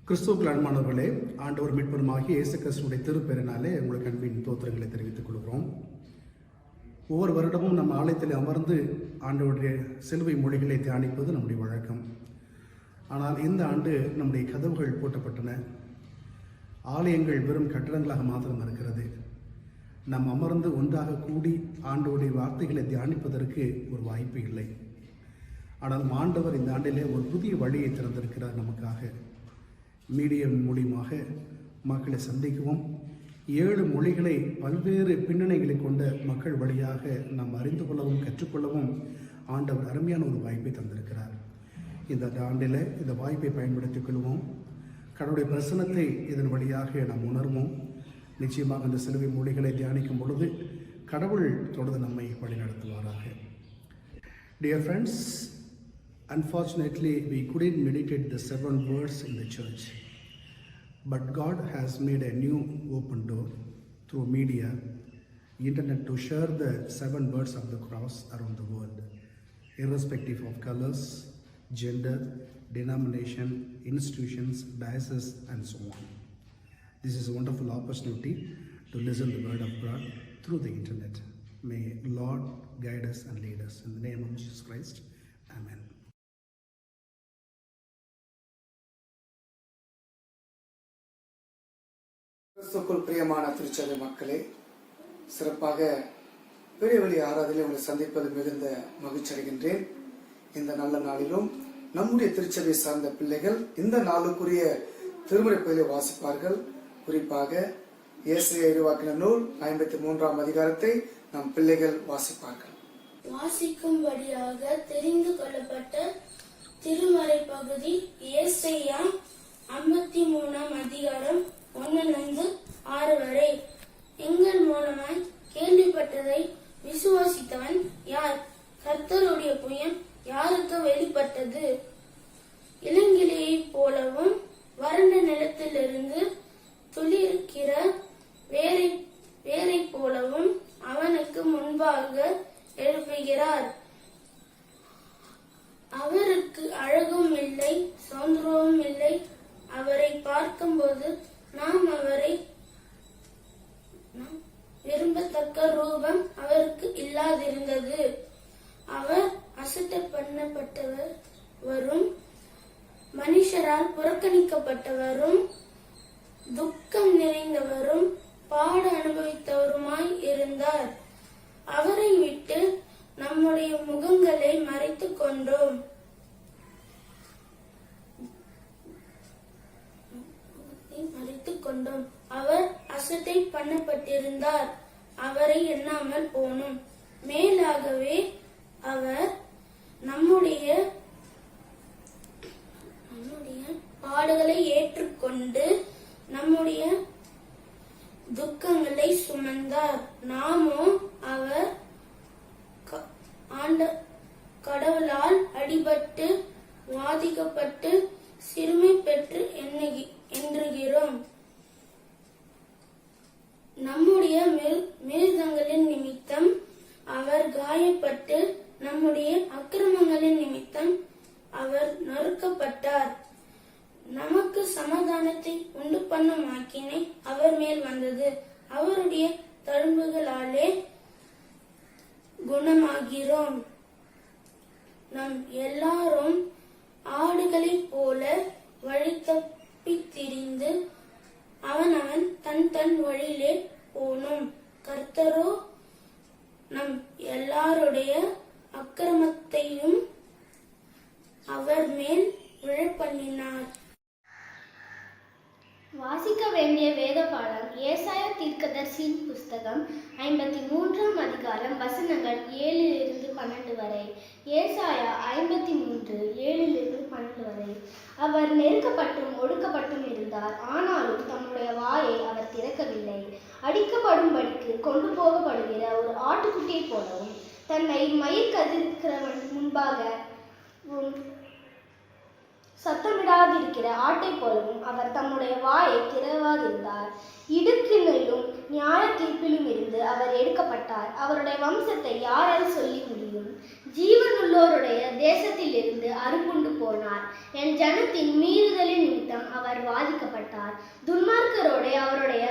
கிறிஸ்துவுக்குள் அன்பானவர்களே, ஆண்டவர் மீட்பருமாகிய இயேசு கிறிஸ்துவுடைய திருப்பெயரினாலே உங்களுக்கு அன்பின் தோத்திரங்களை தெரிவித்துக் கொள்கிறோம். ஒவ்வொரு வருடமும் நம்ம ஆலயத்தில் அமர்ந்து ஆண்டவருடைய சிலுவை மொழிகளை தியானிப்பது நம்முடைய வழக்கம். ஆனால் இந்த ஆண்டு நம்முடைய கதவுகள் பூட்டப்பட்டன. ஆலயங்கள் வெறும் கட்டடங்களாக மாத்திரம் இருக்கிறது. நாம் அமர்ந்து ஒன்றாக கூடி ஆண்டவருடைய வார்த்தைகளை தியானிப்பதற்கு ஒரு வாய்ப்பு இல்லை. ஆனால் ஆண்டவர் இந்த ஆண்டிலே ஒரு புதிய வழியை திறந்திருக்கிறார் நமக்காக. மீடியம் மூலியமாக மக்களை சந்திக்கவும், 7 மொழிகளை பல்வேறு பின்னணிகளை கொண்ட மக்கள் வழியாக நாம் அறிந்து கொள்ளவும் கற்றுக்கொள்ளவும் ஆண்டவர் அருமையான ஒரு வாய்ப்பை தந்திருக்கிறார். இந்த ஆண்டில் இந்த வாய்ப்பை பயன்படுத்திக் கொள்வோம். கடவுளுடைய பிரசன்னத்தை இதன் வழியாக நாம் உணர்வோம். நிச்சயமாக இந்த சிலுவை மொழிகளை தியானிக்கும் பொழுது கடவுள் தொடர்ந்து நம்மை வழிநடத்துவாராக. Dear friends, unfortunately, we couldn't meditate the 7 words in the church. But God has made a new open door through media, internet, to share the 7 words of the cross around the world, irrespective of colors, gender, denomination, institutions, diocese, and so on. This is a wonderful opportunity to listen to the word of God through the internet. May Lord guide us and lead us. In the name of Jesus Christ, Amen. கிறிஸ்துவுக்குள் பிரியமான திருச்சபை மக்களே, சிறப்பாக பெரிய வழி ஆராதனை உங்களை சந்திப்பது மிகுந்த மகிழ்ச்சி அடைகின்றேன். இந்த நல்ல நாளிலும் நம்முடைய திருச்சபை சார்ந்த பிள்ளைகள் இந்த நாளுக்குரிய திருமுறை பகுதியை வாசிப்பார்கள். குறிப்பாக ஏசாயா இறைவாக்கினர் நூல் 53ஆம் அதிகாரத்தை நம் பிள்ளைகள் வாசிப்பார்கள். வாசிக்கும்படியாக தெரிந்து கொள்ளப்பட்ட திருமறை பகுதி ஏசாயா 53ஆம் அதிகாரம் 1 6 வரை. எங்கள் மூலமாய் கேள்விப்பட்டதை விசுவாசித்தவன் யார்? கர்த்தருடைய புயம் யாருக்கு வெளிப்பட்டது? இளங்கிளையைப் போலவும் வறண்ட நிலத்திலிருந்து துளிர்க்கிற வேரை போலவும் அவனுக்கு முன்பாக எழுப்புகிறார். அவருக்கு அழகும் இல்லை, சௌந்தரியமும் இல்லை. அவரை பார்க்கும்போது நாம் அவரை விரும்பத்தக்க ரூபம் அவருக்கு இல்லாதிருந்தது. அவர் அசட்டை பண்ணப்பட்டவரும் மனுஷரால் புறக்கணிக்கப்பட்டவரும் துக்கம் நிறைந்தவரும் பாட அனுபவித்தவருமாய் இருந்தார். அவரை விட்டு நம்முடைய முகங்களை மறைத்துக் கொண்டோம். அவர் அசட்டை பண்ணப்பட்டிருந்தார், அவரை எண்ணாமல் போனோம். மேலாகவே அவர் நம்முடைய பாடுகளை ஏற்றுக்கொண்டு நம்முடைய துக்கங்களை சுமந்தார். நாமோ அவர் கடவுளால் அடிபட்டு வாதிக்கப்பட்டு சிறுமை பெற்று எண்ணுகிறோம். நம்முடைய மிருகங்களின் நிமித்தம் அவர் காயப்பட்டு நம்முடைய அக்கிரமங்களின் நிமித்தம் அவர் நொறுக்கப்பட்டார். நமக்கு சமாதானத்தை உண்டு பண்ணும் ஆக்கினை அவர் மேல் வந்தது. அவருடைய தழும்புகளாலே குணமாகிறோம். நம் எல்லாரும் ஆடுகளைப் போல வழி தப்பித் திரிந்து அவனவன் தன் வழியிலே போனோம். கர்த்தரோ நம் எல்லாருடைய அக்கிரமத்தையும் அவர் மேல் விழப்பண்ணினார். வாசிக்க வேண்டிய வேத பாடம் ஏசாயா தீர்க்கதரிசியின் புஸ்தகம் 53ஆம் அதிகாரம் வசனங்கள் 7-12 வரை. ஏசாயா 53 7-12 வரை. அவர் நெருக்கப்பட்டும் ஒடுக்கப்பட்டும் இருந்தார், ஆனாலும் தம்முடைய வாயை அவர் திறக்கவில்லை. அடிக்கப்படும்படிக்கு கொண்டு போகப்படுகிற ஒரு ஆட்டுக்குட்டியை போலவும் தன்னை மயிர் கதிர்க்கிறவன் முன்பாக சத்தமிடாதிருக்கிற ஆட்டை போலவும் அவர் தம்முடைய வாயை திறவாதிருந்தார். இடுக்கினிலும் நியாய தீர்ப்பிலும் இருந்து அவர் எடுக்கப்பட்டார். அவருடைய வம்சத்தை யாரால் சொல்லி முடியும்? ஜீவனுள்ளோருடைய தேசத்தில் இருந்து அறுப்புண்டு போனார். என் ஜனத்தின் மீறுதலின் நிமித்தம் அவர் வாதிக்கப்பட்டார். துன்மார்க்கரோடு அவருடைய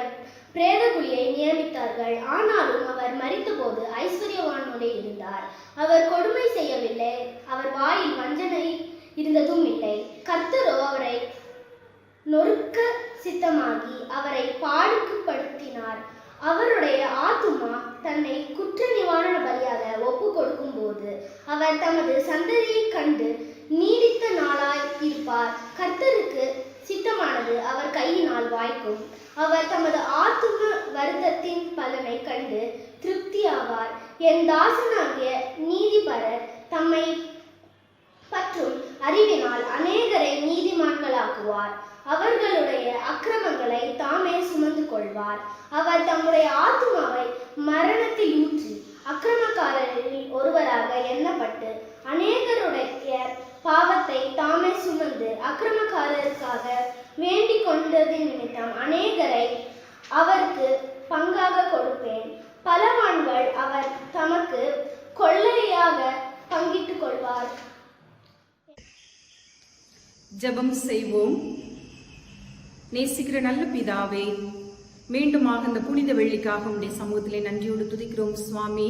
பிரேதகுழியை நியமித்தார்கள். ஆனாலும் அவர் மரித்தபோது ஐஸ்வர்யவானோடு இருந்தார். அவர் கொடுமை செய்யவில்லை, அவர் வாயில் வஞ்சனை இருந்ததும் இல்லை. கர்த்தரோ அவரை நொறுக்க சித்தமாகி அவரை பாடுபடுத்தினார். அவருடைய ஆத்துமா தன்னை குற்ற நிவாரண பலியாக ஒப்பு கொடுக்கும் போது அவர் தமது சந்ததியை கண்டு நீடித்த நாளாய் இருப்பார். கர்த்தருக்கு சித்தமானது அவர் கையினால் வாய்க்கும். அவர் தமது ஆத்தும வருத்தத்தின் பலனை கண்டு திருப்தி ஆவார். என் தாசனாகிய நீதிபரர் தம்மை பற்றும் அறிவினால் அநேகரை நீதிமான்களாக்குவார். அவர்களுடைய அக்கிரமங்களை தாமே சுமந்து கொள்வார். அவர் தம்முடைய ஆத்துமாவை மரணத்தில் ஊற்றி அக்கிரமக்காரரில் ஒருவராக எண்ணப்பட்டு அநேகருடைய பாவத்தை தாமே சுமந்து அக்கிரமக்காரருக்காக வேண்டிக் கொண்டது நிமித்தம் அநேகரை அவருக்கு பங்காக கொடுப்பேன். பலவான்கள் அவர் தமக்கு கொள்ளையாக பங்கிட்டுக் கொள்வார். ஜெபம் செய்வோம். நேசிக்கிற நல்ல பிதாவே, மீண்டுமாக இந்த புனித வெள்ளிக்காக உடைய சமூகத்திலே நன்றியோடு துதிக்கிறோம் சுவாமி.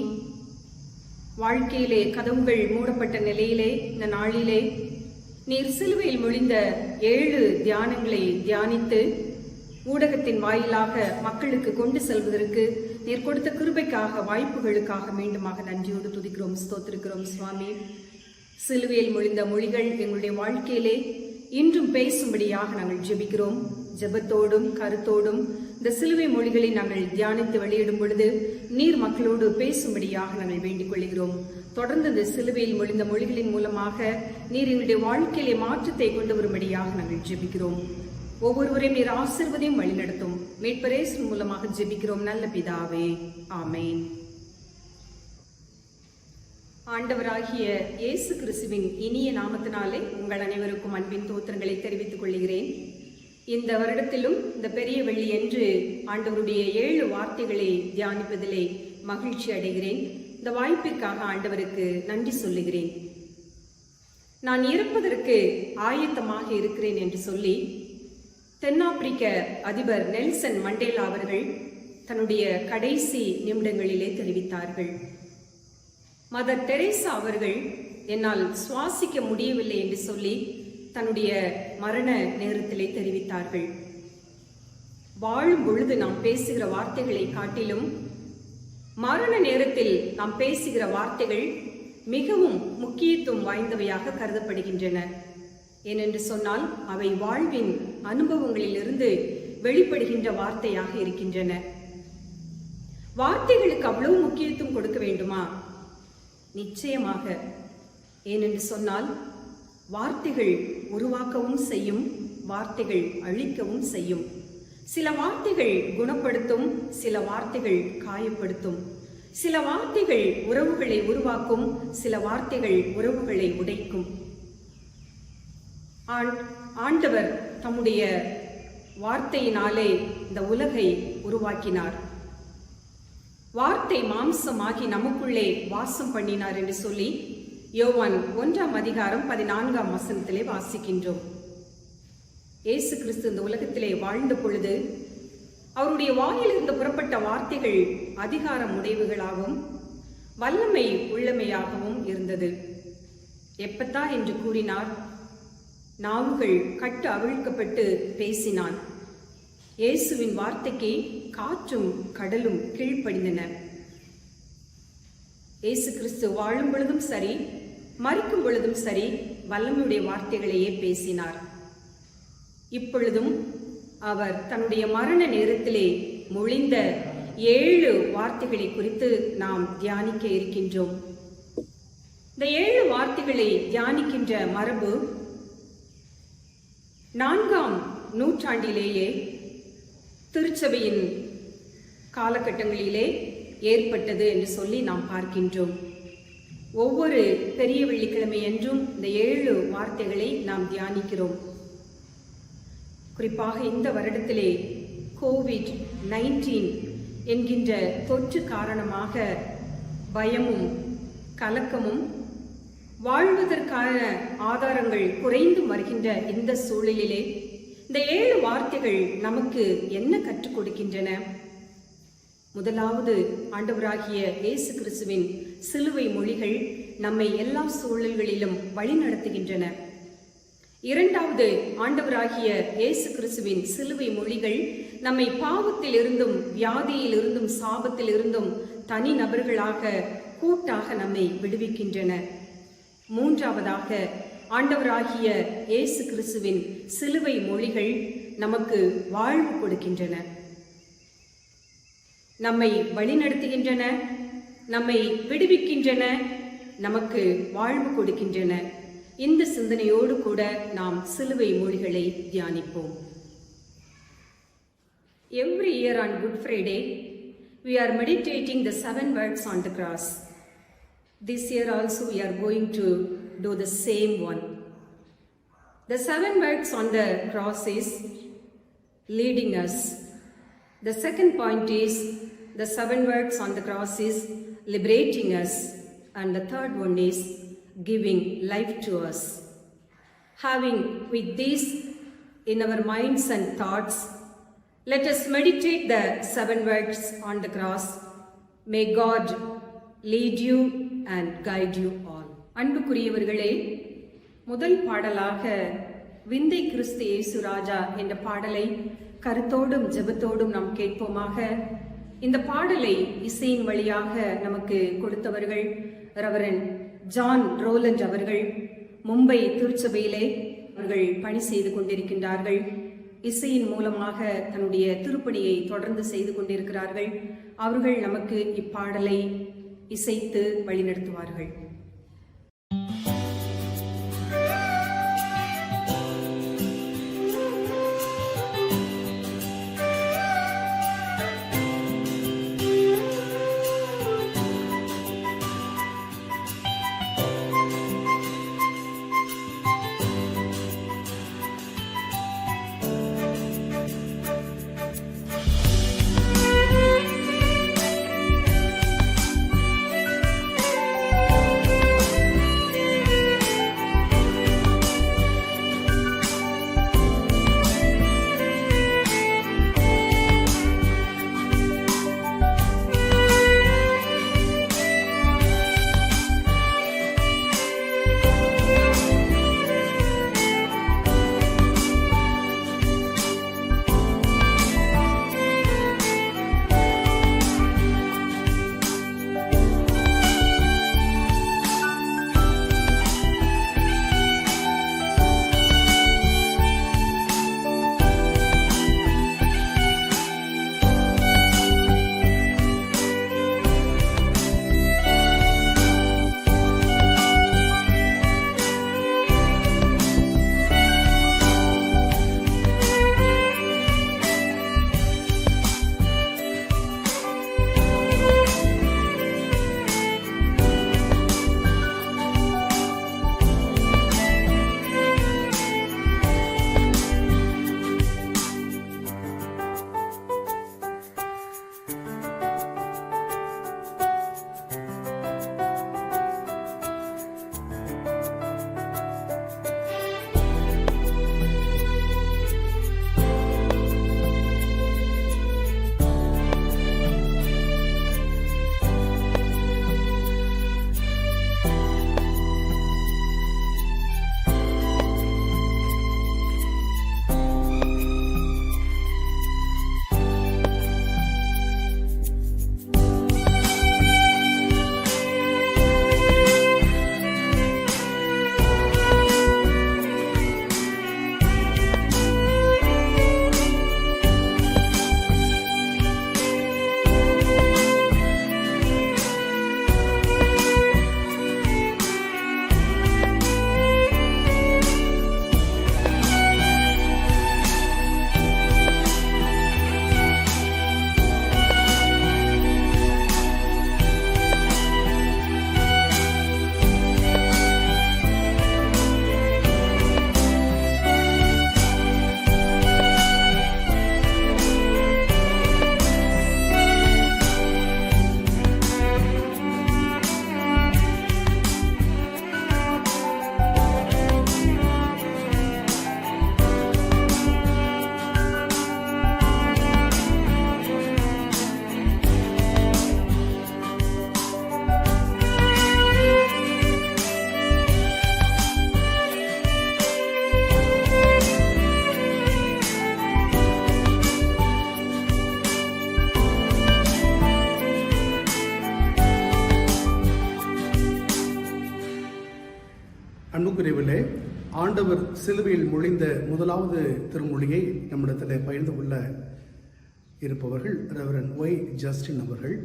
வாழ்க்கையிலே கதவுகள் மூடப்பட்ட நிலையிலே இந்த நாளிலே நீர் சிலுவையில் மொழிந்த 7 தியானங்களை தியானித்து ஊடகத்தின் வாயிலாக மக்களுக்கு கொண்டு செல்வதற்கு நீர் கொடுத்த கிருபைக்காக, வாய்ப்புகளுக்காக மீண்டுமாக நன்றியோடு துதிக்கிறோம், ஸ்தோத்திரிக்கிறோம் சுவாமி. சிலுவையில் மொழிந்த மொழிகள் எங்களுடைய வாழ்க்கையிலே இன்றும் பேசும்படியாக நாங்கள் ஜெபிக்கிறோம். ஜெபத்தோடும் கருத்தோடும் இந்த சிலுவை மொழிகளை நாங்கள் தியானித்து வெளியிடும் பொழுது நீர் மக்களோடு பேசும்படியாக நாங்கள் வேண்டிக் கொள்கிறோம். தொடர்ந்து இந்த சிலுவையில் மொழிந்த மொழிகளின் மூலமாக நீர் எங்களுடைய வாழ்க்கையிலே மாற்றத்தை கொண்டு வரும்படியாக நாங்கள் ஜெபிக்கிறோம். ஒவ்வொருவரையும் நீர் ஆசீர்வதியும் வழிநடத்தும். மீட்பர் இயேசு மூலமாக ஜெபிக்கிறோம் நல்ல பிதாவே, ஆமென். ஆண்டவராகிய இயேசு கிறிஸ்துவின் இனிய நாமத்தினாலே உங்கள் அனைவருக்கும் அன்பின் தோத்திரங்களை தெரிவித்துக் கொள்கிறேன். இந்த வருடத்திலும் இந்த பெரிய வெள்ளி என்று ஆண்டவருடைய 7 வார்த்தைகளை தியானிப்பதிலே மகிழ்ச்சி அடைகிறேன். இந்த வாய்ப்பிற்காக ஆண்டவருக்கு நன்றி சொல்லுகிறேன். நான் இறப்பதற்கு ஆயத்தமாக இருக்கிறேன் என்று சொல்லி தென்னாப்பிரிக்க அதிபர் நெல்சன் மண்டேலா அவர்கள் தன்னுடைய கடைசி நிமிடங்களிலே தெரிவித்தார்கள். மதர் தெரேசா அவர்கள் என்னால் சுவாசிக்க முடியவில்லை என்று சொல்லி தன்னுடைய மரண நேரத்திலே தெரிவித்தார்கள். வாழும் பொழுது நாம் பேசுகிற வார்த்தைகளை காட்டிலும் மரண நேரத்தில் நாம் பேசுகிற வார்த்தைகள் மிகவும் முக்கியத்துவம் வாய்ந்தவையாக கருதப்படுகின்றன. ஏனென்று சொன்னால் அவை வாழ்வின் அனுபவங்களிலிருந்து வெளிப்படுகின்ற வார்த்தையாக இருக்கின்றன. வார்த்தைகளுக்கு அவ்வளவு முக்கியத்துவம் கொடுக்க வேண்டுமா? நிச்சயமாக. ஏனென்று சொன்னால் வார்த்தைகள் உருவாக்கவும் செய்யும், வார்த்தைகள் அழிக்கவும் செய்யும். சில வார்த்தைகள் குணப்படுத்தும், சில வார்த்தைகள் காயப்படுத்தும். சில வார்த்தைகள் உறவுகளை உருவாக்கும், சில வார்த்தைகள் உறவுகளை உடைக்கும். ஆண்டவர் தம்முடைய வார்த்தையினாலே இந்த உலகை உருவாக்கினார். வார்த்தை மாம்சமாகி நமக்குள்ளே வாசம் பண்ணினார் என்று சொல்லி யோவான் 1:14 வாசிக்கின்றோம். இயேசு கிறிஸ்து இந்த உலகத்திலே வாழ்ந்த பொழுது அவருடைய வாயிலிருந்து புறப்பட்ட வார்த்தைகள் அதிகாரம் உடையவைகளாகவும் வல்லமை உள்ளமையாகவும் இருந்தது. எப்பத்தா என்று கூறினார். நாவுகள் கட்டு அவிழ்க்கப்பட்டு பேசினான். இயேசுவின் வார்த்தைக்கு காற்றும் கடலும் கீழ்ப்படிந்தன. இயேசு கிறிஸ்து வாழும் பொழுதும் சரி, மரிக்கும் பொழுதும் சரி, வல்லமையுடைய வார்த்தைகளையே பேசினார். இப்பொழுதும் அவர் தன்னுடைய மரண நேரத்திலே மொழிந்த 7 வார்த்தைகளை குறித்து நாம் தியானிக்க இருக்கின்றோம். இந்த 7 வார்த்தைகளை தியானிக்கின்ற மரபு 4ஆம் நூற்றாண்டிலேயே திருச்சபையின் காலகட்டங்களிலே ஏற்பட்டது என்று சொல்லி நாம் பார்க்கின்றோம். ஒவ்வொரு பெரிய வெள்ளிக்கிழமை என்றும் இந்த 7 வார்த்தைகளை நாம் தியானிக்கிறோம். குறிப்பாக இந்த வருடத்திலே COVID-19 என்கின்ற தொற்று காரணமாக பயமும் கலக்கமும் வாழ்வதற்கான ஆதாரங்கள் குறைந்து வருகின்ற இந்த சூழலிலே இந்த 7 வார்த்தைகள் நமக்கு என்ன கற்றுக் கொடுக்கின்றன? முதலாவது, ஆண்டவராகிய இயேசு கிறிஸ்துவின் சிலுவை மொழிகள் நம்மை எல்லா சூழல்களிலும் வழிநடத்துகின்றன. இரண்டாவது, ஆண்டவராகிய இயேசு கிறிஸ்துவின் சிலுவை மொழிகள் நம்மை பாவத்தில் இருந்தும் வியாதியில் இருந்தும் சாபத்தில் இருந்தும் தனி நபர்களாக கூட்டாக நம்மை விடுவிக்கின்றன. மூன்றாவதாக, ஆண்டவராகிய இயேசு கிறிஸ்துவின் சிலுவை மொழிகள் நமக்கு வாழ்வு கொடுக்கின்றன, நம்மை வழிநடத்துகின்றன, நம்மை விடுவிக்கின்றன, நமக்கு வாழ்வு கொடுக்கின்றன. இந்த சிந்தனையோடு கூட நாம் சிலுவை மொழிகளை தியானிப்போம். Every year on Good Friday, we are meditating the 7 words on the cross. This year also we are going to do the same one. The 7 words on the cross is leading us. The second point is the 7 words on the cross is liberating us. And the third one is giving life to us. Having with these in our minds and thoughts, let us meditate the 7 words on the cross. May God lead you and guide you all. அன்புக்குரியவர்களே, முதல் பாடலாக விந்தை கிறிஸ்து இயேசு ராஜா என்ற பாடலை கருத்தோடும் ஜெபத்தோடும் நாம் கேட்போமாக. இந்த பாடலை இசையின் வழியாக நமக்கு கொடுத்தவர்கள் ரெவரண்ட் ஜான் ரோலண்ட் அவர்கள். மும்பை திருச்சபையிலே அவர்கள் பணி செய்து கொண்டிருக்கின்றார்கள். இசையின் மூலமாக தன்னுடைய திருப்பணியை தொடர்ந்து செய்து கொண்டிருக்கிறார்கள். அவர்கள் நமக்கு இப்பாடலை இசைத்து வழிநடத்துவார்கள். ஆண்டவர் சிலுவையில் மொழிந்த முதலாவது திருமொழியை நம்மிடத்தில் பகிர்ந்து கொள்ள இருப்பவர்கள் ரெவரன் ஒய் ஜஸ்டின் அவர்கள்.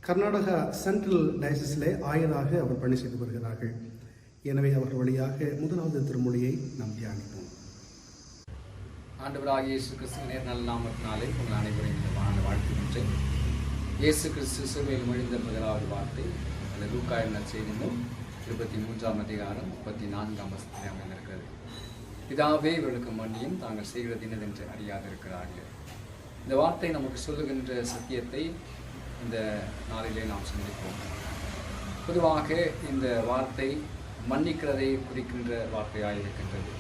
கர்நாடகா சென்ட்ரல் டயசிஸிலே ஆயராக அவர் பணி செய்து வருகிறார்கள். எனவே அவர்கள் வழியாக முதலாவது திருமொழியை நாம் தியானிப்போம். ஆண்டவராகிய இயேசு கிறிஸ்து நேர் நல்ல நாமத்தினாலே உங்கள் அனைவரையும் இந்த வாழ்த்துகின்றேன். இயேசு கிறிஸ்து சிலுவையில் மொழிந்த முதலாவது வார்த்தை அந்த லூக்கா நற்செய்தி நூல் 23ஆம் அதிகாரம் 34ஆம் வசனத்தில் அமைந்திருக்கிறது. பிதாவே இவர்களுக்கு மன்னியும் தாங்கள் செய்கிறது என்னதென்று அறியாதிருக்கிறார்கள். இந்த வார்த்தை நமக்கு சொல்லுகின்ற சத்தியத்தை இந்த நாளிலே நாம் சிந்திப்போம். பொதுவாக இந்த வார்த்தை மன்னிக்கிறதை குறிக்கின்ற வார்த்தையாக இருக்கின்றது.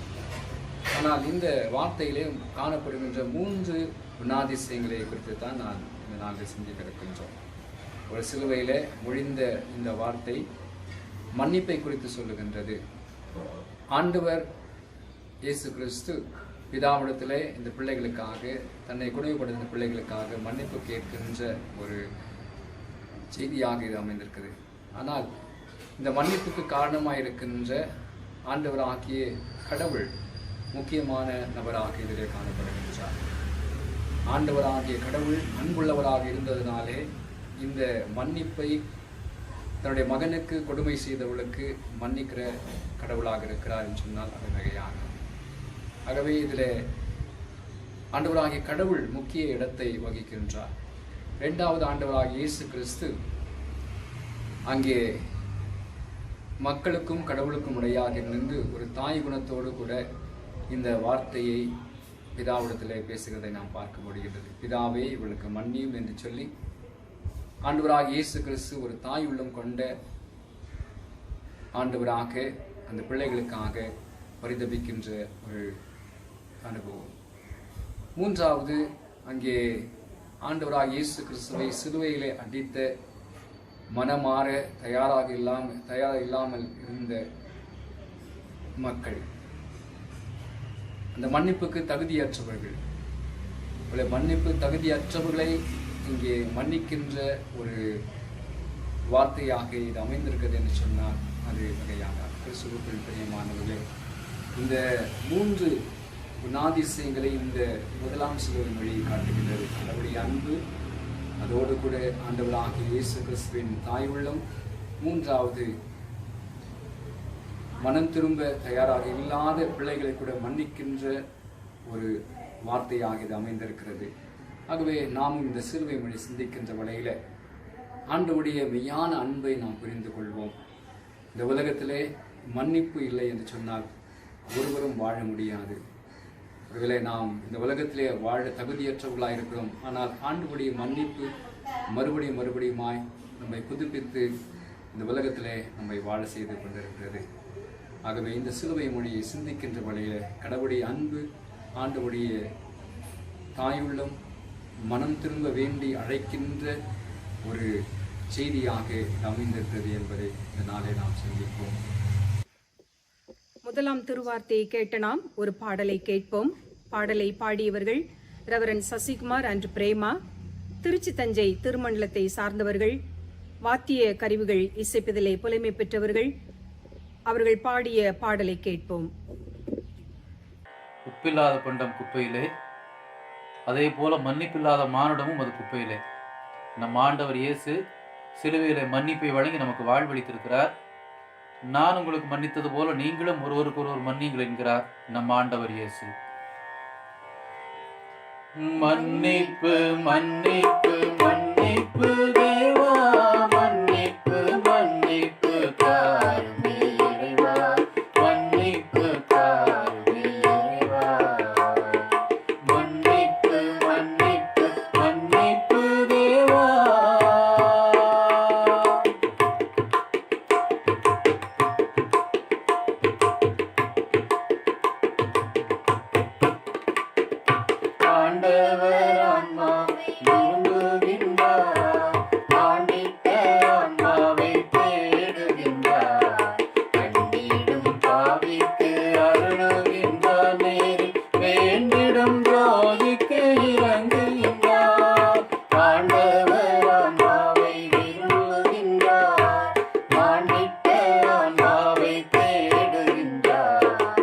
ஆனால் இந்த வார்த்தையிலே காணப்படுகின்ற 3 குணாதிசயங்களை குறித்து தான் நான் இந்த நாளில் சிந்திக்க இருக்கின்றோம். ஒரு சிலுவையிலே மொழிந்த இந்த வார்த்தை மன்னிப்பை குறித்து சொல்லுகின்றது. ஆண்டவர் இயேசு கிறிஸ்து பிதாவிடத்திலே இந்த பிள்ளைகளுக்காக, தன்னை கொடுமைப்படுத்த பிள்ளைகளுக்காக மன்னிப்பு கேட்கின்ற ஒரு செய்தியாக இது அமைந்திருக்குது. ஆனால் இந்த மன்னிப்புக்கு காரணமாக இருக்கின்ற ஆண்டவராகிய கடவுள் முக்கியமான நபராக இதிலே காணப்படுகின்றார். ஆண்டவராகிய கடவுள் அன்புள்ளவராக இருந்ததினாலே இந்த மன்னிப்பை தன்னுடைய மகனுக்கு கொடுமை செய்தவர்களுக்கு மன்னிக்கிற கடவுளாக இருக்கிறார் என்று சொன்னால் அது மிகையாகும். ஆகவே இதில் ஆண்டவராகிய கடவுள் முக்கிய இடத்தை வகிக்கின்றார். 2வது ஆண்டவராகிய இயேசு கிறிஸ்து அங்கே மக்களுக்கும் கடவுளுக்கும் இடையாக நின்று ஒரு தாய் குணத்தோடு கூட இந்த வார்த்தையை பிதாவிடத்தில் பேசுகிறதை நாம் பார்க்க முடிகிறது. பிதாவே இவளுக்கு மன்னியும் என்று சொல்லி ஆண்டவராக இயேசு கிறிஸ்து ஒரு தாய் உள்ளம் கொண்ட ஆண்டவராக அந்த பிள்ளைகளுக்காக பரிதபிக்கின்ற ஒரு அனுபவம். 3வது அங்கே ஆண்டவராக இயேசு கிறிஸ்துவை சிலுவையிலே அடித்த மனமாற தயாராக இல்லாமல் இருந்த மக்கள், அந்த மன்னிப்புக்கு தகுதியற்றவர்கள், மன்னிப்பு தகுதியற்றவர்களை இங்கே மன்னிக்கின்ற ஒரு வார்த்தையாக இது அமைந்திருக்கிறது என்று சொன்னால் அது வகையாக கிறிஸ்துவுக்குள் பிரியமானவர்களே. இந்த 3 குணாதிசயங்களை இந்த முதலாம் சிலுவை மொழி காட்டுகின்றது. அவருடைய அன்பு, அதோடு கூட ஆண்டவராகிய இயேசு கிறிஸ்துவின் தாய் உள்ளம், 3வது மனம் திரும்ப தயாராக இல்லாத பிள்ளைகளை கூட மன்னிக்கின்ற ஒரு வார்த்தையாக இது அமைந்திருக்கிறது. ஆகவே நாமும் இந்த சிலுவை மொழி சிந்திக்கின்ற வேளையில ஆண்டவருடைய மெய்யான அன்பை நாம் புரிந்து கொள்வோம். இந்த உலகத்திலே மன்னிப்பு இல்லை என்று சொன்னால் ஒருவரும் வாழ முடியாது. ஒருவேளை நாம் இந்த உலகத்திலே வாழ தகுதியற்றவர்களாக இருக்கிறோம். ஆனால் ஆண்டவருடைய மன்னிப்பு மறுபடியுமாய் நம்மை புதுப்பித்து இந்த உலகத்திலே நம்மை வாழ செய்து கொண்டிருக்கிறது. ஆகவே இந்த சிலுவை மொழியை சிந்திக்கின்ற வழியில கடவுளுடைய அன்பு, ஆண்டவருடைய தாயுள்ளம், மனம் திரும்ப வேண்டி அழைக்கின்ற ஒரு செய்தியாக அமைந்திருக்கிறது என்பதை இந்த நாளை நாம் சிந்திப்போம். முதலாம் திருவார்த்தையை கேட்ட நாம் ஒரு பாடலை கேட்போம். பாடலை பாடியவர்கள் ரெவரன் சசிகுமார் அண்ட் பிரேமா, திருச்சி தஞ்சை திருமண்டலத்தை சார்ந்தவர்கள், வாத்திய கருவிகள் இசைப்பதிலே புலமை பெற்றவர்கள். அவர்கள் பாடிய பாடலை கேட்போம். உப்பில்லாத பண்டம் குப்பையிலே, அதே போல மன்னிப்பில்லாத மானுடமும் அது குப்பையிலே. நம் ஆண்டவர் இயேசு சிலுவையிலே மன்னிப்பை வழங்கி நமக்கு வாழ்வளித்திருக்கிறார். நான் உங்களுக்கு மன்னித்தது போல நீங்களும் ஒருவருக்கொருவர் மன்னிங்கள் என்கிறார் நம் ஆண்டவர் இயேசு. மன்னிப்பு மன்னிப்பு மன்னிப்பு தேவா, மன்னிப்பு மன்னிப்பு தாருமே இறைவா, மன்னிப்பு தாருமே இறைவா, மன்னிப்பு மன்னிப்பு மன்னிப்பு தேவா. ஆண்டவர் ஆன்மா விரும்புகின்றார், ஆண்டிட்ட ஆன்மாவை தேடுகின்றார், கண்டிடும் பாவிக்கு அருளுகின்றார், நேரில் வேண்டிடும் ரோதிக்கு இறங்குகின்றார். ஆண்டவர் ஆன்மாவை விரும்புகின்றார், ஆண்டிட்ட ஆன்மாவை தேடுகின்றார்,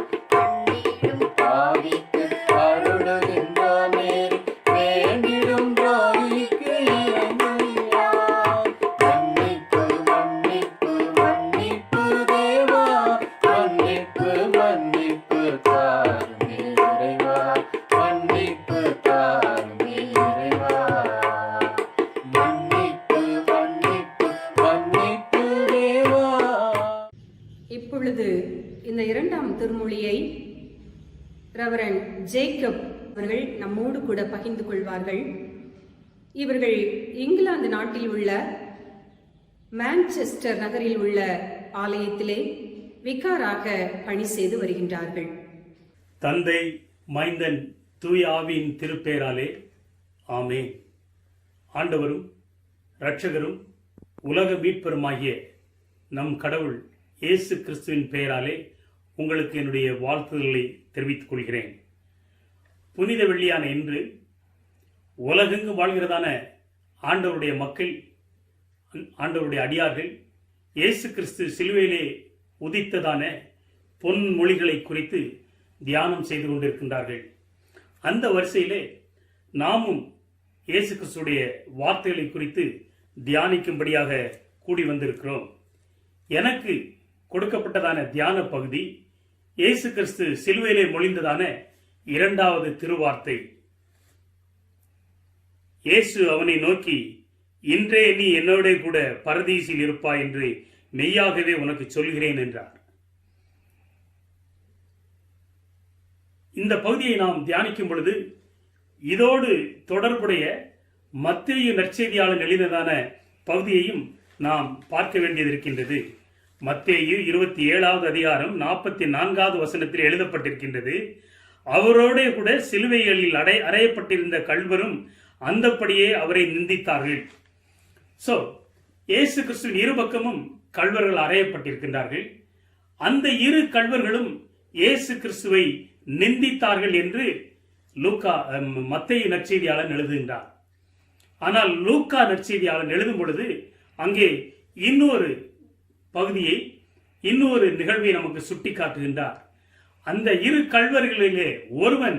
ரெவரண்ட் ஜேக்கப் அவர்கள் நம்மோடு கூட பகிர்ந்து கொள்வார்கள். இவர்கள் இங்கிலாந்து நாட்டில் உள்ள மான்செஸ்டர் நகரில் உள்ள ஆலயத்திலே விகாராக பணி செய்து வருகின்றார்கள். தந்தை, மைந்தன், தூய ஆவியின் திருப்பேராலே ஆமென். ஆண்டவரும் இரட்சகரும் உலக மீட்பருமாகிய நம் கடவுள் இயேசு கிறிஸ்துவின் பெயராலே உங்களுக்கு என்னுடைய வாழ்த்துதல்களை தெரிவித்துக் கொள்கிறேன். புனித வெள்ளியான இன்று உலகெங்கும் வாழ்கிறதான ஆண்டவருடைய மக்கள், ஆண்டவருடைய அடியார்கள் இயேசு கிறிஸ்து சிலுவையிலே உதித்ததான பொன்மொழிகளை குறித்து தியானம் செய்து கொண்டிருக்கின்றார்கள். அந்த வரிசையிலே நாமும் இயேசு கிறிஸ்துடைய வார்த்தைகளை குறித்து தியானிக்கும்படியாக கூடி வந்திருக்கிறோம். எனக்கு கொடுக்கப்பட்டதான தியான பகுதி இயேசு கிறிஸ்து சிலுவையிலே மொழிந்ததான 2வது திருவார்த்தை. இயேசு அவனை நோக்கி, இன்றே நீ என்னோட கூட பரதீசில் இருப்பாய் என்று மெய்யாகவே உனக்கு சொல்கிறேன் என்றார். இந்த பகுதியை நாம் தியானிக்கும் பொழுது இதோடு தொடர்புடைய மத்தேயு நற்செய்தியாளர் எழுதினதான பகுதியையும் நாம் பார்க்க வேண்டியது இருக்கின்றது. மத்தேயு 27வது அதிகாரம் 44வது வசனத்தில் எழுதப்பட்டிருக்கின்றது, அவரோட கூட சிலுவைகளில் அறையப்பட்டிருந்த கள்வரும் அந்தப்படியே அவரை நிந்தித்தார்கள். இயேசு கிறிஸ்துவின் இரு பக்கமும் கள்வர்கள் அறையப்பட்டிருக்கின்றார்கள். அந்த இரு கள்வர்களும் இயேசு கிறிஸ்துவை நிந்தித்தார்கள் என்று மத்தேயு நற்செய்தியாளன் எழுதுகின்றார். ஆனால் லூக்கா நற்செய்தியாளன் எழுதும் பொழுது அங்கே இன்னொரு பகுதியை, இன்னொரு நிகழ்வை நமக்கு சுட்டி காட்டுகின்றார். அந்த இரு கள்வர்களிலே ஒருவன்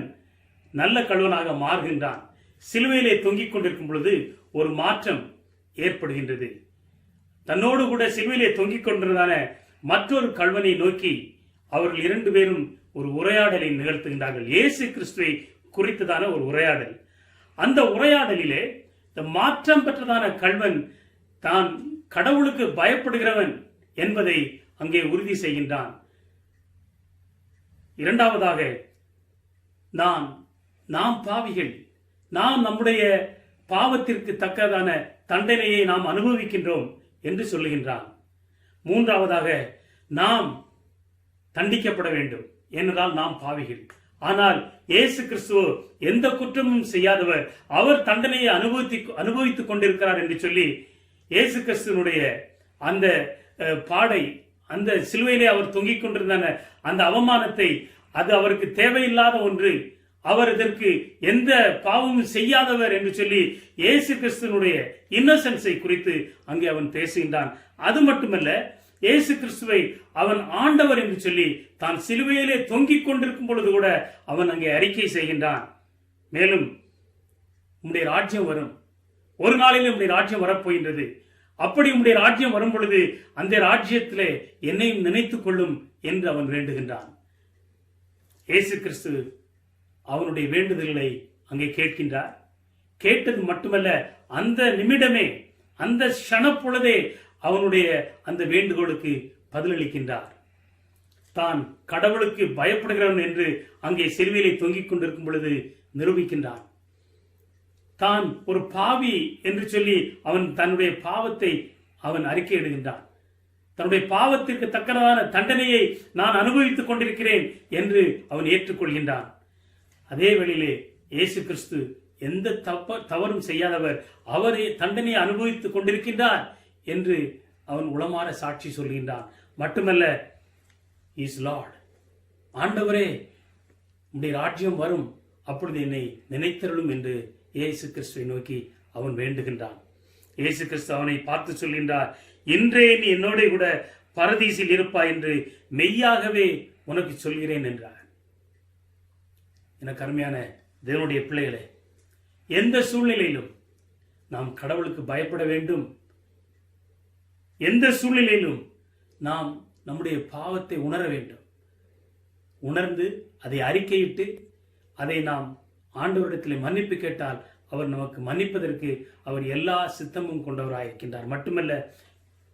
நல்ல கள்வனாக மாறுகின்றான். சிலுவையிலே தொங்கிக் கொண்டிருக்கும் பொழுது ஒரு மாற்றம் ஏற்படுகின்றது. தன்னோடு கூட சிலுவையிலே தொங்கிக் கொண்டிருந்தான மற்றொரு கள்வனை நோக்கி அவர்கள் 2 பேரும் ஒரு உரையாடலை நிகழ்த்துகின்றார்கள். இயேசு கிறிஸ்துவை குறித்ததான ஒரு உரையாடல். அந்த உரையாடலிலே இந்த மாற்றம் பெற்றதான கள்வன் தான் கடவுளுக்கு பயப்படுகிறவன் என்பதை அங்கே உறுதி செய்கின்றான். 2வதாக, நாம் பாவிகள், நாம் நம்முடைய பாவத்திற்கு தக்கதான தண்டனையை நாம் அனுபவிக்கின்றோம் என்று சொல்லுகின்றான். 3வதாக, நாம் தண்டிக்கப்பட வேண்டும், ஏனென்றால் நாம் பாவிகள். ஆனால் இயேசு கிறிஸ்துவோ எந்த குற்றமும் செய்யாதவர், அவர் தண்டனையை அனுபவித்துக் கொண்டிருக்கிறார் என்று சொல்லி இயேசு கிறிஸ்துவனுடைய அந்த பாடை, அந்த சிலுவையிலே அவர் தொங்கிக் கொண்டிருந்த அந்த அவமானத்தை, அது அவருக்கு தேவையில்லாத ஒன்று, அவர் இதற்கு எந்த பாவமும் செய்யாதவர் என்று சொல்லி இயேசு கிறிஸ்துவனுடைய இன்னசென்ஸை குறித்து அங்கே அவன் பேசுகின்றான். அது மட்டுமல்ல, இயேசு கிறிஸ்துவை அவன் ஆண்டவர் என்று சொல்லி தான் சிலுவையிலே தொங்கிக் கொண்டிருக்கும் பொழுது கூட அவன் அங்கே அறிக்கை செய்கின்றான். மேலும் உம்முடைய ராஜ்யம் வரும், ஒரு நாளில் உம்முடைய ராஜ்யம் வரப்போகின்றது, அப்படி உம்முடைய ராஜ்யம் வரும் பொழுது அந்த ராஜ்யத்திலே என்னையும் நினைத்துக் கொள்ளும் என்று அவன் வேண்டுகின்றான். இயேசு கிறிஸ்து அவனுடைய வேண்டுதல்களை அங்கே கேட்கின்றார். கேட்டது மட்டுமல்ல, அந்த நிமிடமே, அந்த க்ஷணப்பொழுதே அவனுடைய அந்த வேண்டுகோளுக்கு பதிலளிக்கின்றார். தான் கடவுளுக்கு பயப்படுகிறவன் என்று அங்கே சிலுவையிலே தொங்கிக் கொண்டிருக்கும் பொழுது நிரூபிக்கின்றான். தான் ஒரு பாவி என்று சொல்லி அவன் தன்னுடைய பாவத்தை அவன் அறிக்கையிடுகின்றான். தன்னுடைய பாவத்திற்கு தக்கதான தண்டனையை நான் அனுபவித்துக் கொண்டிருக்கிறேன் என்று அவன் ஏற்றுக்கொள்கின்றான். அதே வேளையிலே இயேசு கிறிஸ்து எந்த தவறும் செய்யாதவர், அவரே தண்டனையை அனுபவித்துக் கொண்டிருக்கின்றார் என்று அவன் உளமாற சாட்சி சொல்கின்றான். மட்டுமல்ல, இஸ் லார்ட், ஆண்டவரே உம்முடைய ராஜ்யம் வரும், அப்பொழுது என்னை நினைத்தருளும் என்று இயேசு கிறிஸ்துவை நோக்கி அவன் வேண்டுகின்றான். இயேசு கிறிஸ்து அவனை பார்த்து சொல்கின்றார், இன்றே நீ என்னோட கூட பரதீசில் இருப்பாய் என்று மெய்யாகவே உனக்கு சொல்கிறேன் என்றார். எனக்கு அருமையான தேவனுடைய பிள்ளைகளே, எந்த சூழ்நிலையிலும் நாம் கடவுளுக்கு பயப்பட வேண்டும். எந்த சூழ்நிலையிலும் நாம் நம்முடைய பாவத்தை உணர வேண்டும். உணர்ந்து அதை அறிக்கையிட்டு அதை நாம் ஆண்டவரிடத்தில் மன்னிப்பு கேட்டால் அவர் நமக்கு மன்னிப்பதற்கு அவர் எல்லா சித்தமும் கொண்டவராயிருக்கின்றார். மட்டுமல்ல,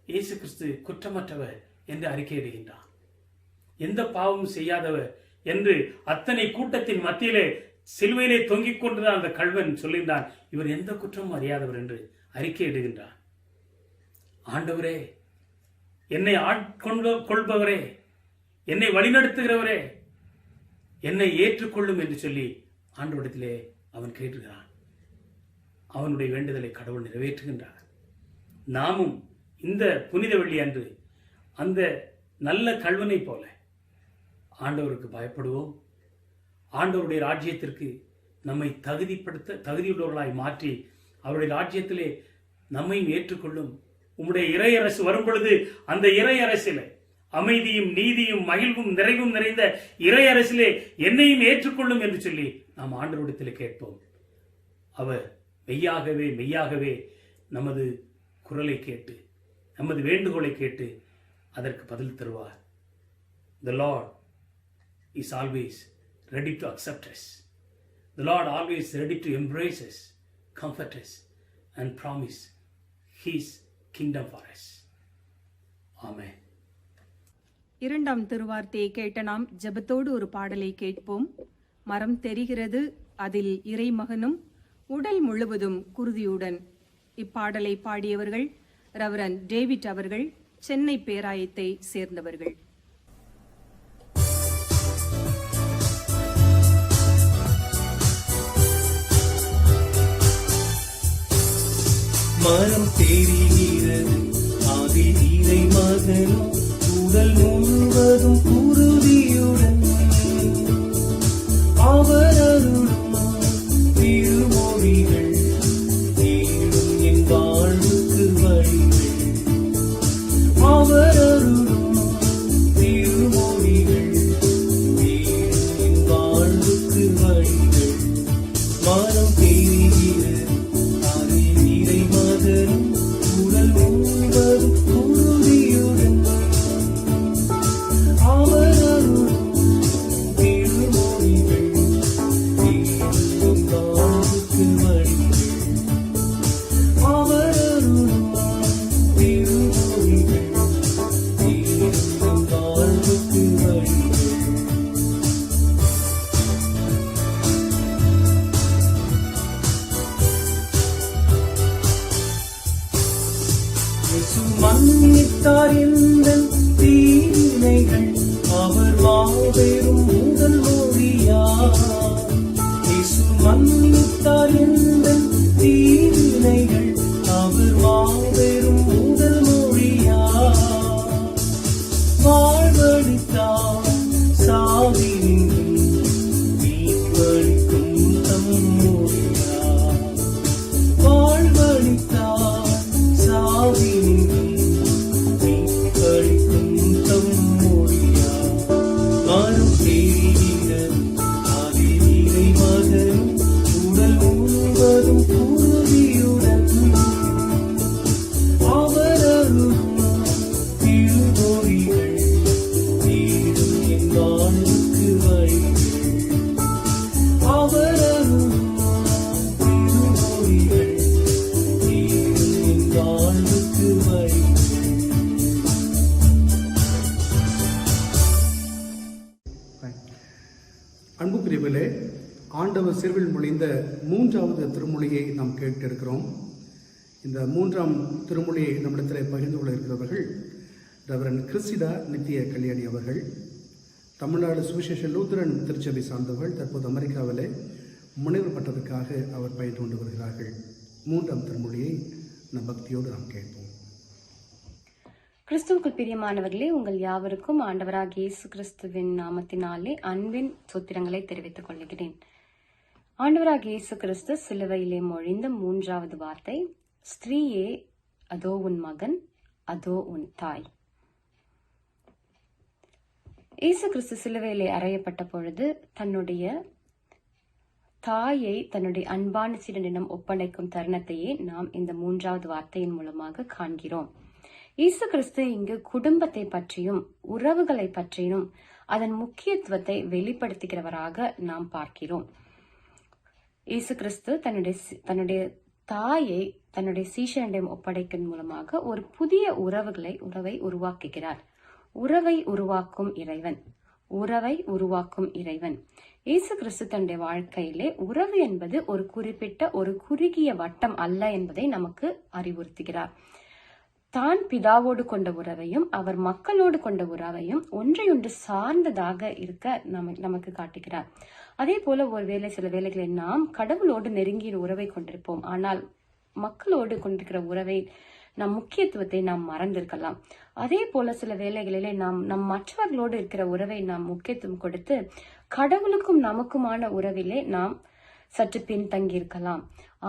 இயேசு கிறிஸ்து குற்றமற்றவர் என்று அறிக்கையிடுகின்றார். எந்த பாவமும் செய்யாதவர் என்று அத்தனை கூட்டத்தின் மத்தியிலே சிலுவையிலே தொங்கிக் கொண்டுதான் அந்த கள்வன் சொல்லுகின்றான், இவர் எந்த குற்றமும் அறியாதவர் என்று அறிக்கை இடுகின்றான். ஆண்டவரே, என்னை கொள்பவரே, என்னை வழிநடத்துகிறவரே, என்னை ஏற்றுக்கொள்ளும் என்று சொல்லி ஆண்டவரிடத்திலே அவன் கேட்டுகிறான். அவனுடைய வேண்டுதலை கடவுள் நிறைவேற்றுகின்றார். நாமும் இந்த புனித வெள்ளி அன்று அந்த நல்ல கள்வனை போல ஆண்டவருக்கு பயப்படுவோம். ஆண்டவருடைய ராஜ்யத்திற்கு நம்மை தகுதியுள்ளவர்களாய் மாற்றி அவருடைய ராஜ்யத்திலே நம்மையும் ஏற்றுக்கொள்ளும் உம்முடைய இறையரசு வரும் பொழுது அந்த இறையரசிலே அமைதியும் நீதியும் மகிழ்வும் நிறைவும் நிறைந்த இறையரசிலே என்னையும் ஏற்றுக்கொள்ளும் என்று சொல்லி நாம் ஆண்டவரிடத்திலே கேட்போம். அவர் மெய்யாகவே மெய்யாகவே நமது குரலை கேட்டு நமது வேண்டுகோளை கேட்டு அதற்கு பதில் தருவார். The Lord is always ready to accept us. The Lord always ready to embrace us, comfort us, and promise His kingdom for us. Amen. இரண்டாம் திருவார்த்தையை கேட்ட நாம் ஜெபத்தோடு ஒரு பாடலை கேட்போம். மரம் தெரிகிறது, அதில் இறைமகனும் உடல் முழுவதும் குருதியுடன். இப்பாடலை பாடியவர்கள் ரெவரண்ட் டேவிட் அவர்கள், சென்னை பேராயத்தை சேர்ந்தவர்கள். மரம் தெரிகிறது, அதில் இறை மகனும் உடல் முழுவதும் குருதியுடன். அவர் அருளும் திருமொழிகள் தேடும் என் வாழ்வுக்கு வழிகள். அவர் அருளும் திருமொழிகள் தேடும் என் வாழ்வுக்கு வழிகள். மரம் தெரிகிறது, உடல் முழுவதும் குருதியுடன். அவர் அருளும் திருமொழிகள் தேடும் வாழ்வுக்கு வழிகள். அவர் அருளும் திருமொழிகள் தேடும் வாழ்வுக்கு வழிகள். மன்னித்தார் எந்தன் தீவினைகள், அவர் மாபெரும் முதல் மொழியார். இயேசு மன்னித்தார் எந்தன் தீவினைகள், அவர் மாபெரும் முதல் மொழியார். வாழ்வழித்தார் சாவினின்றும் மீட்பளிக்கும் தம் மொழியார். வாழ்வழித்தார் சாவினின்றும் மீட்பளிக்கும் தம் மொழியார். மரம் தெரிகிறது, அதில் இறை மகனும் உடல் முழுவதும் குருதியுடன். அவர் அருளும் திருமொழிகள் தேடும் என் வாழ்வுக்கு வழிகள். அவர் அருளும் திருமொழிகள் தேடும் என் வாழ்வுக்கு வழிகள். அன்புக்குரியவர்களே, ஆண்டவர் சிறுவில் மொழிந்த மூன்றாவது திருமொழியை நாம் கேட்டிருக்கிறோம். இந்த மூன்றாம் திருமொழியை நம்மிடத்தில் பகிர்ந்து கொள்ள இருக்கிறவர்கள் ரெவரண்ட் கிறிஸ்டிடா நித்திய கல்யாணி அவர்கள். தமிழ்நாடு சுவிசேஷ லூத்தரன் திருச்சபை சார்ந்தவர்கள். தற்போது அமெரிக்காவிலே முனைவர் பட்டத்துக்காக அவர் பயின்று கொண்டு வருகிறார்கள். மூன்றாம் திருமொழியை நம் பக்தியோடு நாம் கேட்போம். கிறிஸ்துவுக்குள் பிரியமானவர்களே, உங்கள் யாவருக்கும் ஆண்டவராகிய இயேசு கிறிஸ்துவின் நாமத்தினாலே அன்பின் சூத்திரங்களை தெரிவித்துக் கொள்கிறேன். ஆண்டவராகிய இயேசு கிறிஸ்து சிலுவையிலே மொழிந்த மூன்றாவது வார்த்தை, ஸ்திரீயே அதோ உன் மகன், அதோ உன் தாய். இயேசு கிறிஸ்து சிலுவையிலே அறையப்பட்ட பொழுது தன்னுடைய தாயை தன்னுடைய அன்பான சீடனிடம் ஒப்படைக்கும் தருணத்தையே நாம் இந்த மூன்றாவது வார்த்தையின் மூலமாக காண்கிறோம். இயேசு கிறிஸ்து இங்கு குடும்பத்தை பற்றியும் உறவுகளை பற்றியும் அதன் முக்கியத்துவத்தை வெளிப்படுத்துகிறவராக நாம் பார்க்கிறோம். இயேசு கிறிஸ்து தன்னுடைய தாயை தன்னுடைய சீஷனிடம் ஒப்படைக்கும் மூலமாக ஒரு புதிய உறவை உருவாக்குகிறார். உறவை உருவாக்கும் இறைவன், உறவை உருவாக்கும் இறைவன். இயேசு கிறிஸ்து தன்னுடைய வாழ்க்கையிலே உறவு என்பது ஒரு குறிப்பிட்ட ஒரு குறுகிய வட்டம் அல்ல என்பதை நமக்கு அறிவுறுத்துகிறார். தான் பிதாவோடு கொண்ட உறவையும் அவர் மக்களோடு கொண்ட உறவையும் ஒன்றையொன்று சார்ந்ததாக இருக்க நமக்கு காட்டுகிறார். அதே போல சில வேளைகளில் நாம் கடவுளோடு நெருங்கிய உறவை கொண்டிருப்போம். ஆனால் மக்களோடு கொண்டிருக்கிற உறவை நம் முக்கியத்துவத்தை நாம் மறந்திருக்கலாம். அதே போல சில வேளைகளிலே நம் மற்றவர்களோடு இருக்கிற உறவை நாம் முக்கியத்துவம் கொடுத்து கடவுளுக்கும் நமக்குமான உறவிலே நாம் சற்று பின்தங்கி இருக்கலாம்.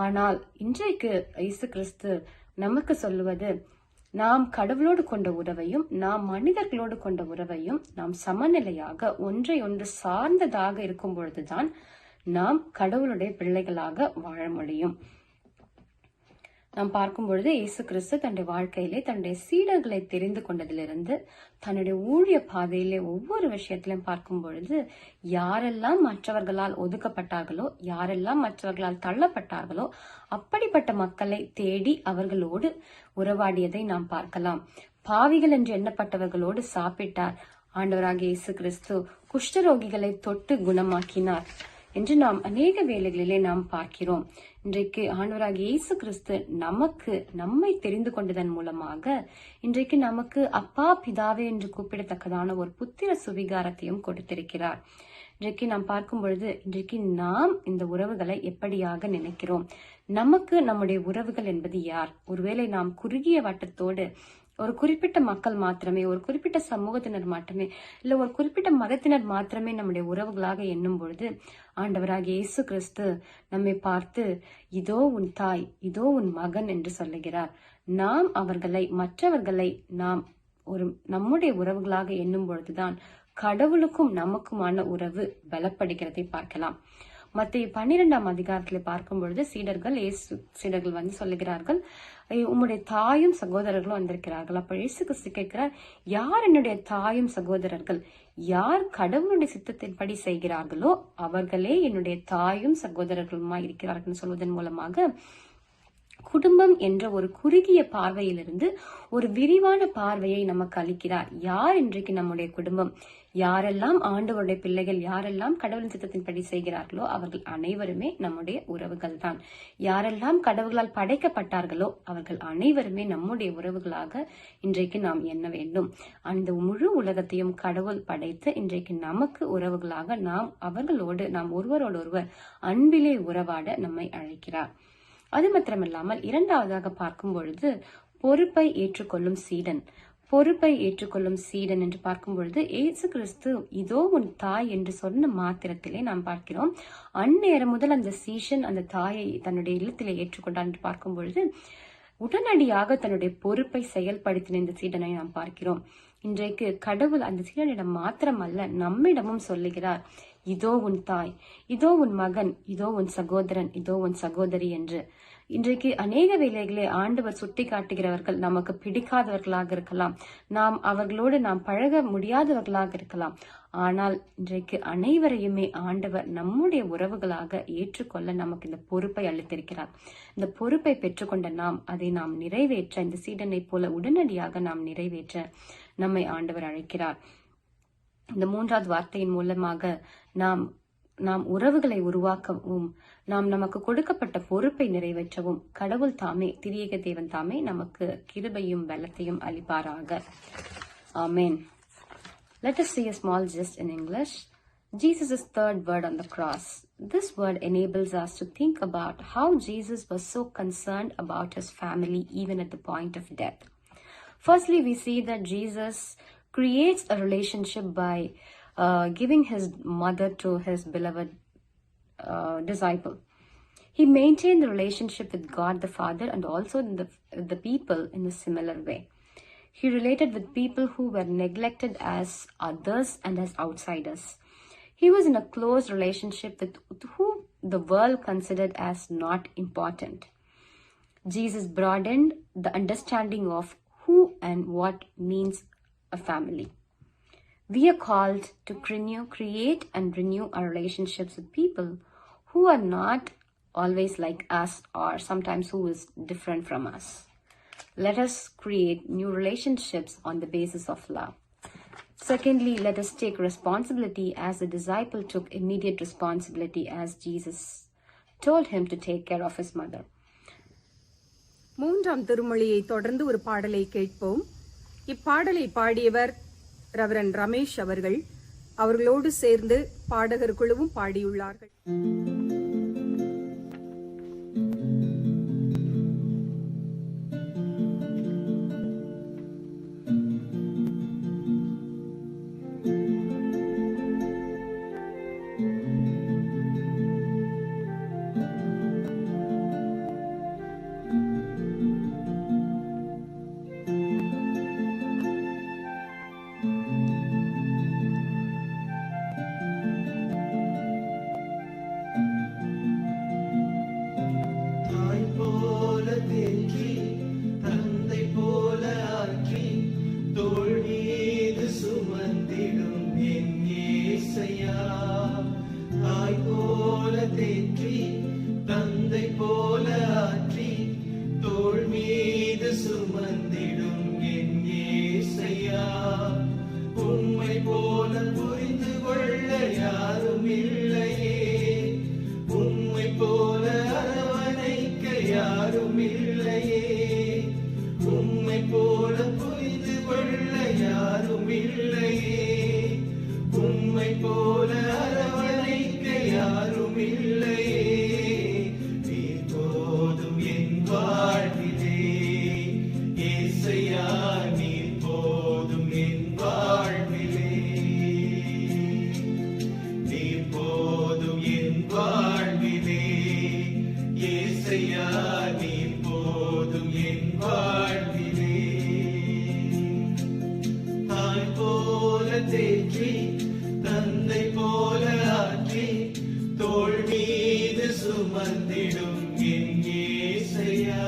ஆனால் இன்றைக்கு இயேசு கிறிஸ்து நமக்கு சொல்லுவது, நாம் கடவுளோடு கொண்ட உறவையும் நாம் மனிதர்களோடு கொண்ட உறவையும் நாம் சமநிலையாக ஒன்றை ஒன்று சார்ந்ததாக இருக்கும் பொழுதுதான் நாம் கடவுளுடைய பிள்ளைகளாக வாழ முடியும். நாம் பார்க்கும் பொழுது இயேசு கிறிஸ்து தன்னுடைய வாழ்க்கையிலே தன்னுடைய சீடர்களை தெரிந்து கொண்டதிலிருந்து தன்னுடைய ஊழிய பாதையிலே ஒவ்வொரு விஷயத்திலும் பார்க்கும் பொழுது யாரெல்லாம் மற்றவர்களால் ஒதுக்கப்பட்டார்களோ, யாரெல்லாம் மற்றவர்களால் தள்ளப்பட்டார்களோ அப்படிப்பட்ட மக்களை தேடி அவர்களோடு உறவாடியதை நாம் பார்க்கலாம். பாவிகள் என்று எண்ணப்பட்டவர்களோடு சாப்பிட்டார். ஆண்டவராகிய இயேசு கிறிஸ்து குஷ்டரோகிகளை தொட்டு குணமாக்கினார் என்று நாம் அநேக வேளைகளிலே நாம் பார்க்கிறோம். இன்றைக்கு ஆண்டவராகிய இயேசு கிறிஸ்து நம்மை தெரிந்து கொண்டதன் மூலமாக இன்றைக்கு நமக்கு அப்பா பிதாவே என்று கூப்பிடத்தக்கதான ஒரு புத்திர சுவிகாரத்தையும் கொடுத்திருக்கிறார். இன்றைக்கு நாம் பார்க்கும் பொழுது இன்றைக்கு நாம் இந்த உறவுகளை எப்படியாக நினைக்கிறோம்? நமக்கு நம்முடைய உறவுகள் என்பது யார்? ஒருவேளை நாம் குறுகிய வட்டத்தோடு ஒரு குறிப்பிட்ட மக்கள் மாத்திரமே, ஒரு குறிப்பிட்ட சமூகத்தினர் மாத்திரமே, இல்ல ஒரு குறிப்பிட்ட மதத்தினர் மாத்திரமே நம்முடைய உறவுகளாக எண்ணும் பொழுது ஆண்டவராகிய இயேசு கிறிஸ்து நம்மை பார்த்து இதோ உன் தாய், இதோ உன் மகன் என்று சொல்லுகிறார். நாம் மற்றவர்களை நாம் நம்முடைய உறவுகளாக எண்ணும் பொழுதுதான் கடவுளுக்கும் நமக்குமான உறவு பலப்படுகிறதை பார்க்கலாம். மத்திய 12ஆம் அதிகாரத்துல பார்க்கும் பொழுது சீடர்கள் வந்து சொல்லுகிறார்கள், உம்முடைய தாயும் சகோதரர்களும் வந்திருக்கிறார்கள். அப்ப இயேசு கிறிஸ்து கேட்கிறார், யார் என்னுடைய தாயும் சகோதரர்கள்? யார் கடவுளுடைய சித்தத்தின்படி செய்கிறார்களோ அவர்களே என்னுடைய தாயும் சகோதரர்களுமா இருக்கிறார்கள் சொல்வதன் மூலமாக குடும்பம் என்ற ஒரு குறுகிய பார்வையிலிருந்து ஒரு விரிவான பார்வையை நமக்கு அளிக்கிறார். யார் இன்றைக்கு நம்முடைய குடும்பம்? யாரெல்லாம் ஆண்டவருடைய பிள்ளைகள், யாரெல்லாம் கடவுளின் சித்தத்தின்படி செய்கிறார்களோ அவர்கள் அனைவருமே நம்முடைய உறவுகள் தான். யாரெல்லாம் கடவுளால் படைக்கப்பட்டார்களோ அவர்கள் அனைவருமே நம்முடைய உறவுகளாக இன்றைக்கு நாம் எண்ண வேண்டும். அந்த முழு உலகத்தையும் கடவுள் படைத்து இன்றைக்கு நமக்கு உறவுகளாக நாம் ஒருவரோடு ஒருவர் அன்பிலே உறவாட நம்மை அழைக்கிறார். அது மாத்திரமில்லாமல் இரண்டாவதாக பார்க்கும் பொழுது பொறுப்பை ஏற்றுக்கொள்ளும் சீடன் என்று பார்க்கும் பொழுது இயேசு கிறிஸ்து இதோ உன் தாய் என்று சொன்ன மாத்திரத்திலே நாம் பார்க்கிறோம். அந்நேரம் முதல் அந்த சீஷன் அந்த தாயை தன்னுடைய இல்லத்திலே ஏற்றுக்கொண்டார் என்று பார்க்கும் பொழுது உடனடியாக தன்னுடைய பொறுப்பை செயல்படுத்தின இந்த சீடனை நாம் பார்க்கிறோம். இன்றைக்கு கடவுள் அந்த சீடனிடம் மாத்திரமல்ல நம்மிடமும் சொல்லுகிறார், இதோ உன் தாய், இதோ உன் மகன், இதோ உன் சகோதரன், இதோ உன் சகோதரி என்று. இன்றைக்கு அநேக வேளைகளே ஆண்டவர் சுட்டி காட்டுகிறவர்கள் நமக்கு பிடிக்காதவர்களாக இருக்கலாம், அவர்களோடு நாம் பழக முடியாதவர்களாக இருக்கலாம். ஆனால் இன்றைக்கு அனைவரையுமே ஆண்டவர் நம்முடைய உறவுகளாக ஏற்றுக்கொள்ள நமக்கு இந்த பொறுப்பை அளித்திருக்கிறார். இந்த பொறுப்பை பெற்றுக்கொண்ட அதை நாம் நிறைவேற்ற, இந்த சீடனை போல உடனடியாக நாம் நிறைவேற்ற நம்மை ஆண்டவர் அழைக்கிறார். இந்த 3வது வார்த்தையின் மூலமாக நாம் உறவுகளை உருவாக்கவும், நமக்கு கொடுக்கப்பட்ட பொறுப்பை நிறைவேற்றவும் கடவுள் தாமே, திரியேக தேவன் தாமே நமக்கு கிருபையும் பலத்தையும் அளிப்பாராக. ஆமென். Let us see a small gist in English. Jesus' third word on the cross. This word enables us to think about how Jesus was so concerned about his family even at the point of death. Firstly, we see that Jesus creates a relationship by giving his mother to his beloved disciple. He maintained the relationship with God the Father and also the people in a similar way. He related with people who were neglected as others and as outsiders. He was in a close relationship with who the world considered as not important. Jesus broadened the understanding of who and what means a family. We are called to create and renew our relationships with people who are not always like us or sometimes who is different from us. Let us create new relationships on the basis of love. Secondly, let us take responsibility as the disciple took immediate responsibility as Jesus told him to take care of his mother. மூன்றாம் திருமொழியை தொடர்ந்து ஒரு பாடலை கேட்போம். இப்பாடலை பாடியவர் reverend Ramesh அவர்கள். அவர்களோடு சேர்ந்து பாடகர் குழுவும் பாடியுள்ளார்கள். தாய் போல தேற்றி தந்தை போல ஆற்றி தோள் மீது சுமந்திடும் என் இயேசையா. தாய் போல தேற்றி தந்தை போல ஆற்றி தோள் மீது சுமந்திடும் என் இயேசையா. உம்மை போல புரிந்து கொள்ள யாரும் இல்லையே, உம்மை போல அரவணைக்க யாரும் இல்லையே, உம்மை போல புரிந்து கொள்ள யாரும் இல்லையே, உம்மை போல அரவணைக்க யாரும் இல்லையே. நீர் போதும் என் வாழ்விலே இயேசையா, நீர் போதும் என் வாழ்விலே, நீர் போதும் என் வாழ்விலே இயேசையா, நீர் போதும் என் வாழ்விலே. தாய் போல தேற்றி தந்தை போல ஆற்றி தோள் மீது சுமந்திடும் என் இயேசையா.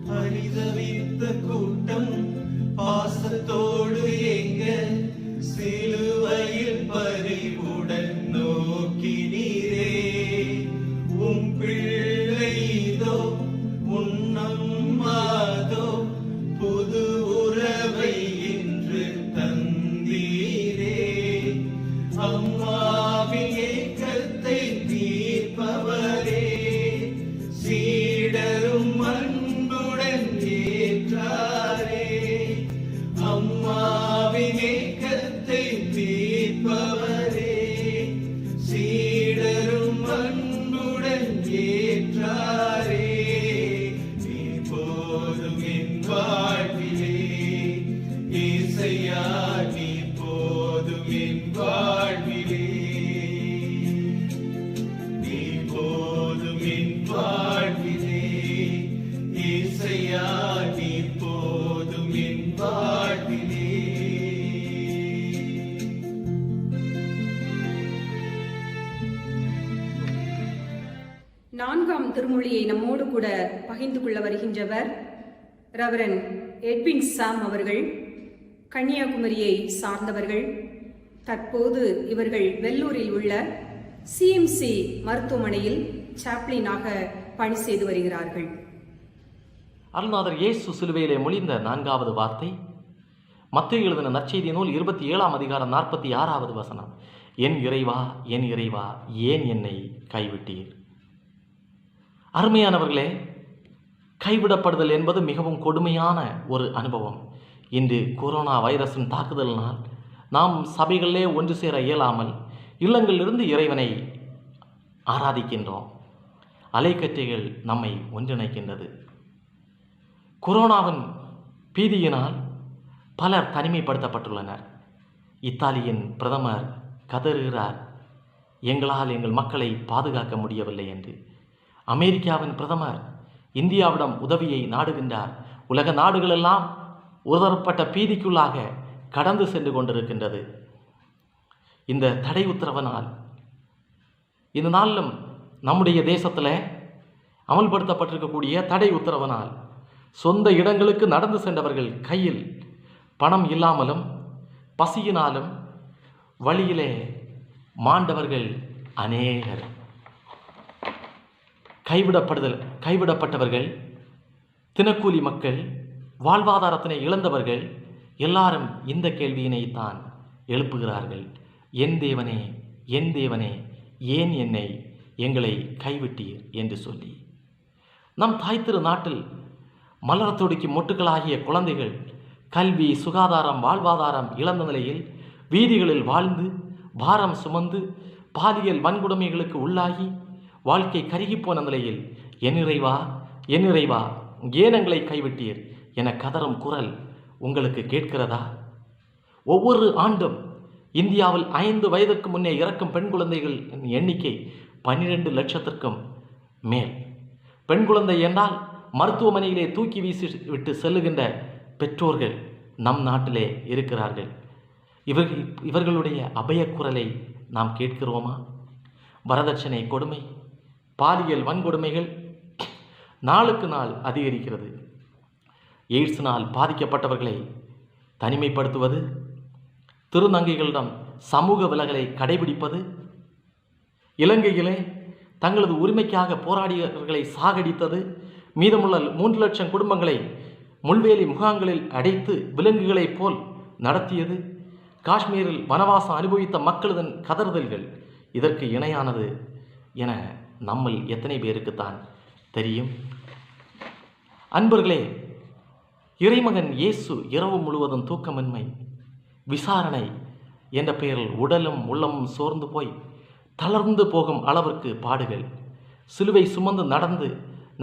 பரிதவித்த கூட்டம் பாசத்தோடு எங்க சிலுவையில் பரிவுடன் நோக்கினீரே. உம் பிள்ளை இதோ உன்னம்மாதோ புது உறவை இன்று தந்தீரே. அம்மாவின் ஏக்கத்தை தீர்ப்பவரே, சீடரும் அன்புடன் ஏற்றாரே. அம்மாவின் ஏக்கத்தை தீர்ப்பவரே, சீடரும் அன்புடன் ஏற்றாரே. நீர் போதும் என் வாழ்விலே இயேசையா, நீர் போதும் என் வாழ்விலே, நீர் போதும் என் வாழ்விலே இயேசையா, நீர் போதும் என் வாழ்விலே. நான்காம் திருமொழியை நம்மோடு கூட பகிர்ந்து கொள்ள வருகின்றவர் ரெவரன் எட்வின் சாம் அவர்கள். கன்னியாகுமரியை சார்ந்தவர்கள். தற்போது இவர்கள் வெள்ளூரில் உள்ள சிஎம்சி மருத்துவமனையில் சாப்ளினாக பணி செய்து வருகிறார்கள். அருள்நாதர் இயேசு சிலுவையிலே மொழிந்த 4வது வார்த்தை மத்தேயு எழுதின நற்செய்தி நூல் 27ஆம் அதிகாரம் 46வது வசனம். என் இறைவா, என் இறைவா, ஏன் என்னை கைவிட்டீர்? அருமையானவர்களே, கைவிடப்படுதல் என்பது மிகவும் கொடுமையான ஒரு அனுபவம். இன்று கொரோனா வைரஸின் தாக்குதலினால் நாம் சபைகளிலே ஒன்று சேர இயலாமல் இல்லங்களிலிருந்து இறைவனை ஆராதிக்கின்றோம். அலைக்கற்றைகள் நம்மை ஒன்றிணைக்கின்றது. கொரோனாவின் பீதியினால் பலர் தனிமைப்படுத்தப்பட்டுள்ளனர். இத்தாலியின் பிரதமர் கதறுகிறார், எங்களால் எங்கள் மக்களை பாதுகாக்க முடியவில்லை என்று. அமெரிக்காவின் பிரதமர் இந்தியாவிடம் உதவியை நாடுகின்றார். உலக நாடுகளெல்லாம் ஒருதரப்பட்ட பீதிக்குள்ளாக கடந்து சென்று கொண்டிருக்கின்றது. இந்த தடை உத்தரவினால் இந்த நாளிலும் நம்முடைய தேசத்தில் அமல்படுத்தப்பட்டிருக்கக்கூடிய தடை உத்தரவினால் சொந்த இடங்களுக்கு நடந்து சென்றவர்கள் கையில் பணம் இல்லாமலும் பசியினாலும் வழியிலே மாண்டவர்கள் அநேகர். கைவிடப்பட்டவர்கள், தினக்கூலி மக்கள், வாழ்வாதாரத்தினை இழந்தவர்கள் எல்லாரும் இந்த கேள்வியினைத்தான் எழுப்புகிறார்கள். என் தேவனே, என் தேவனே, ஏன் என்னை எங்களை கைவிட்டீர் என்று சொல்லி. நம் தாய் திரு நாட்டில் மலர் தொடுக்கி மொட்டுக்களாகிய குழந்தைகள் கல்வி, சுகாதாரம், வாழ்வாதாரம் இழந்த நிலையில் வீதிகளில் வாழ்ந்து பாரம் சுமந்து பாலியல் வன்கொடுமைகளுக்கு உள்ளாகி வாழ்க்கை கருகிப்போன நிலையில் என் இறைவா, என் இறைவா, ஏன் எங்களை கைவிட்டீர் என கதறும் குரல் உங்களுக்கு கேட்கிறதா? ஒவ்வொரு ஆண்டும் இந்தியாவில் 5 வயதுக்கு முன்னே இறக்கும் பெண் குழந்தைகள் எண்ணிக்கை 12 லட்சத்திற்கும் மேல். பெண் குழந்தை என்றால் மருத்துவமனையிலே தூக்கி வீசி விட்டு செல்லுகின்ற பெற்றோர்கள் நம் நாட்டிலே இருக்கிறார்கள். இவர்களுடைய அபய குரலை நாம் கேட்கிறோமா? வரதட்சணை கொடுமை, பாலியல் வன்கொடுமைகள் நாளுக்கு நாள் அதிகரிக்கிறது. எய்ட்ஸ்னால் பாதிக்கப்பட்டவர்களை தனிமைப்படுத்துவது, திருநங்கைகளிடம் சமூக விலகலை கடைபிடிப்பது, இலங்கையிலே தங்களது உரிமைக்காக போராடியவர்களை சாகடித்தது, மீதமுள்ள 3 லட்சம் குடும்பங்களை முள்வேலி முகாம்களில் அடைத்து விலங்குகளைப் போல் நடத்தியது, காஷ்மீரில் வனவாசம் அனுபவித்த மக்களின் கதறுதல்கள் இதற்கு இணையானது என நம்மில் எத்தனை பேருக்குத்தான் தெரியும்? அன்பர்களே, இறைமகன் இயேசு இரவு முழுவதும் தூக்கமின்மை, விசாரணை என்ற பெயரில் உடலும் உள்ளமும் சோர்ந்து போய் தளர்ந்து போகும் அளவிற்கு பாடுகள், சிலுவை சுமந்து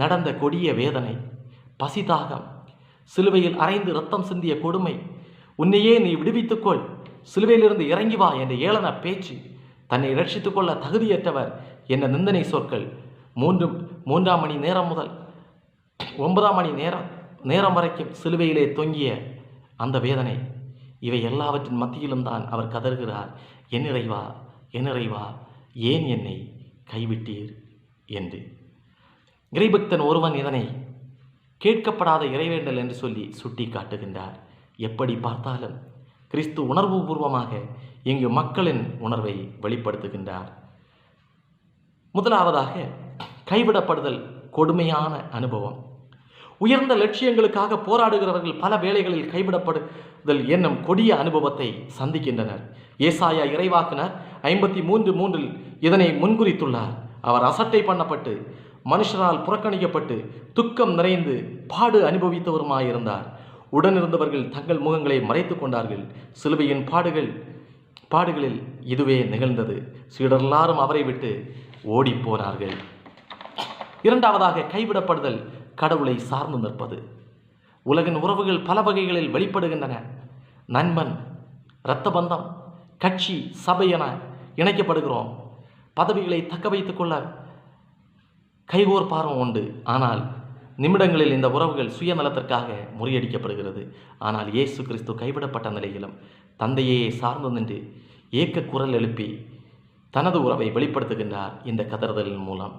நடந்த கொடிய வேதனை, பசிதாகம், சிலுவையில் அரைந்து ரத்தம் சிந்திய கொடுமை, உன்னையே நீ விடுவித்துக்கொள், சிலுவையிலிருந்து இறங்கி வா என்ற ஏளன பேச்சு, தன்னை ரட்சித்துக் கொள்ள தகுதியற்றவர் என்ற நிந்தனை சொற்கள், 3 மணி நேரம் முதல் 9 மணி நேரம் வரைக்கும் சிலுவையிலே தொங்கிய அந்த வேதனை, இவை எல்லாவற்றின் மத்தியிலும் தான் அவர் கதறுகிறார், என் இறைவா, என் இறைவா, ஏன் என்னை கைவிட்டீர் என்று. இறைபக்தன் ஒருவன் இதனை கேட்கப்படாத இறைவேண்டல் என்று சொல்லி சுட்டி காட்டுகின்றார். எப்படி பார்த்தாலும் கிறிஸ்து உணர்வு பூர்வமாக இங்கு மக்களின் உணர்வை வெளிப்படுத்துகின்றார். முதலாவதாக கைவிடப்படுதல் கொடுமையான அனுபவம். உயர்ந்த லட்சியங்களுக்காக போராடுகிறவர்கள் பல வேளைகளில் கைவிடப்படுதல் என்னும் கொடிய அனுபவத்தை சந்திக்கின்றனர். ஏசாயா இறைவாக்கினர் 53:3 இதனை முன்குறித்துள்ளார். அவர் அசட்டை பண்ணப்பட்டு மனுஷரால் புறக்கணிக்கப்பட்டு துக்கம் நிறைந்து பாடு அனுபவித்தவருமாயிருந்தார். உடனிருந்தவர்கள் தங்கள் முகங்களை மறைத்து கொண்டார்கள். சிலுவையின் பாடுகளில் இதுவே நிகழ்ந்தது. சீடரெல்லாரும் அவரை விட்டு ஓடிப்போனார்கள். இரண்டாவதாக கைவிடப்படுதல் கடவுளை சார்ந்து நிற்பது. உலகின் உறவுகள் பல வகைகளில் வெளிப்படுகின்றன. நண்பன், இரத்த பந்தம், கட்சி, சபை என இணைக்கப்படுகிறோம். பதவிகளை தக்க வைத்துக் கொள்ள கைகோர்ப்பாரும் உண்டு. ஆனால் நிமிடங்களில் இந்த உறவுகள் சுயநலத்திற்காக முறியடிக்கப்படுகிறது. ஆனால் இயேசு கிறிஸ்து கைவிடப்பட்ட நிலையிலும் தந்தையே சார்ந்து நின்று ஏக்க குரல் எழுப்பி தனது உறவை வெளிப்படுத்துகின்றார். இந்த கதறுதலின் மூலம்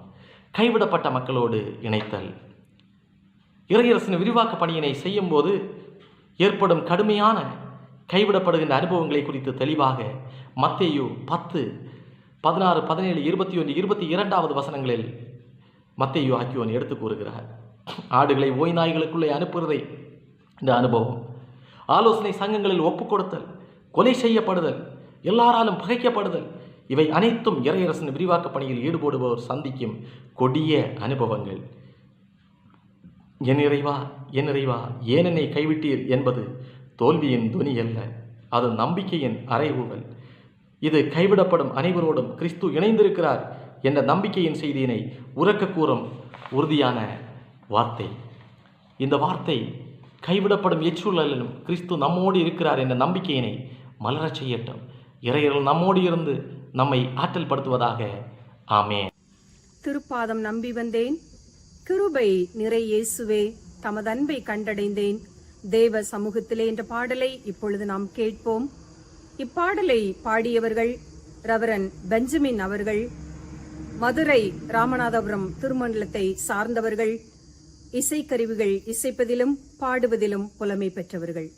கைவிடப்பட்ட மக்களோடு இணைத்தல். இறையரசின் விரிவாக்க பணியினை செய்யும் போது ஏற்படும் கடுமையான கைவிடப்படுகின்ற அனுபவங்களை குறித்து தெளிவாக மத்தேயு 10, 16, 17, 21, 22 வசனங்களில் மத்தேயு ஆக்கியோன் எடுத்து கூறுகிறார். ஆடுகளை ஓய் நாய்களுக்குள்ளே அனுப்புவதை இந்த அனுபவம், ஆலோசனை சங்கங்களில் ஒப்புக் கொடுத்தல், கொலை செய்யப்படுதல், எல்லாராலும் பகைக்கப்படுதல், இவை அனைத்தும் இறையரசின் விரிவாக்க பணியில் ஈடுபடுபவர் சந்திக்கும் கொடிய அனுபவங்கள். என் இறைவா, என் இறைவா, ஏன் என்னை கைவிட்டீர் என்பது தோல்வியின் துணி அல்ல, அது நம்பிக்கையின் அறைகூவல். இது கைவிடப்படும் அனைவரோடும் கிறிஸ்து இணைந்திருக்கிறார் என்ற நம்பிக்கையின் செய்தியினை உரக்க கூறும் உறுதியான வார்த்தை. இந்த வார்த்தை கைவிடப்படும் எச்சூழலிலும் கிறிஸ்து நம்மோடு இருக்கிறார் என்ற நம்பிக்கையினை மலரச் செய்யட்டும். இறையர்கள் நம்மோடு இருந்து நம்மை ஆற்றல் படுத்துவதாக. ஆமென். திருப்பாதம் நம்பி வந்தேன், கிருபை நிறை இயேசுவே தமது அன்பை கண்டடைந்தேன், தேவ சமூகத்திலே என்ற பாடலை இப்பொழுது நாம் கேட்போம். இப்பாடலை பாடியவர்கள் ரெவரண்ட் பெஞ்சமின் அவர்கள். மதுரை ராமநாதபுரம் திருமண்டலத்தை சார்ந்தவர்கள், இசைக்கருவிகள் இசைப்பதிலும் பாடுவதிலும் புலமை பெற்றவர்கள்.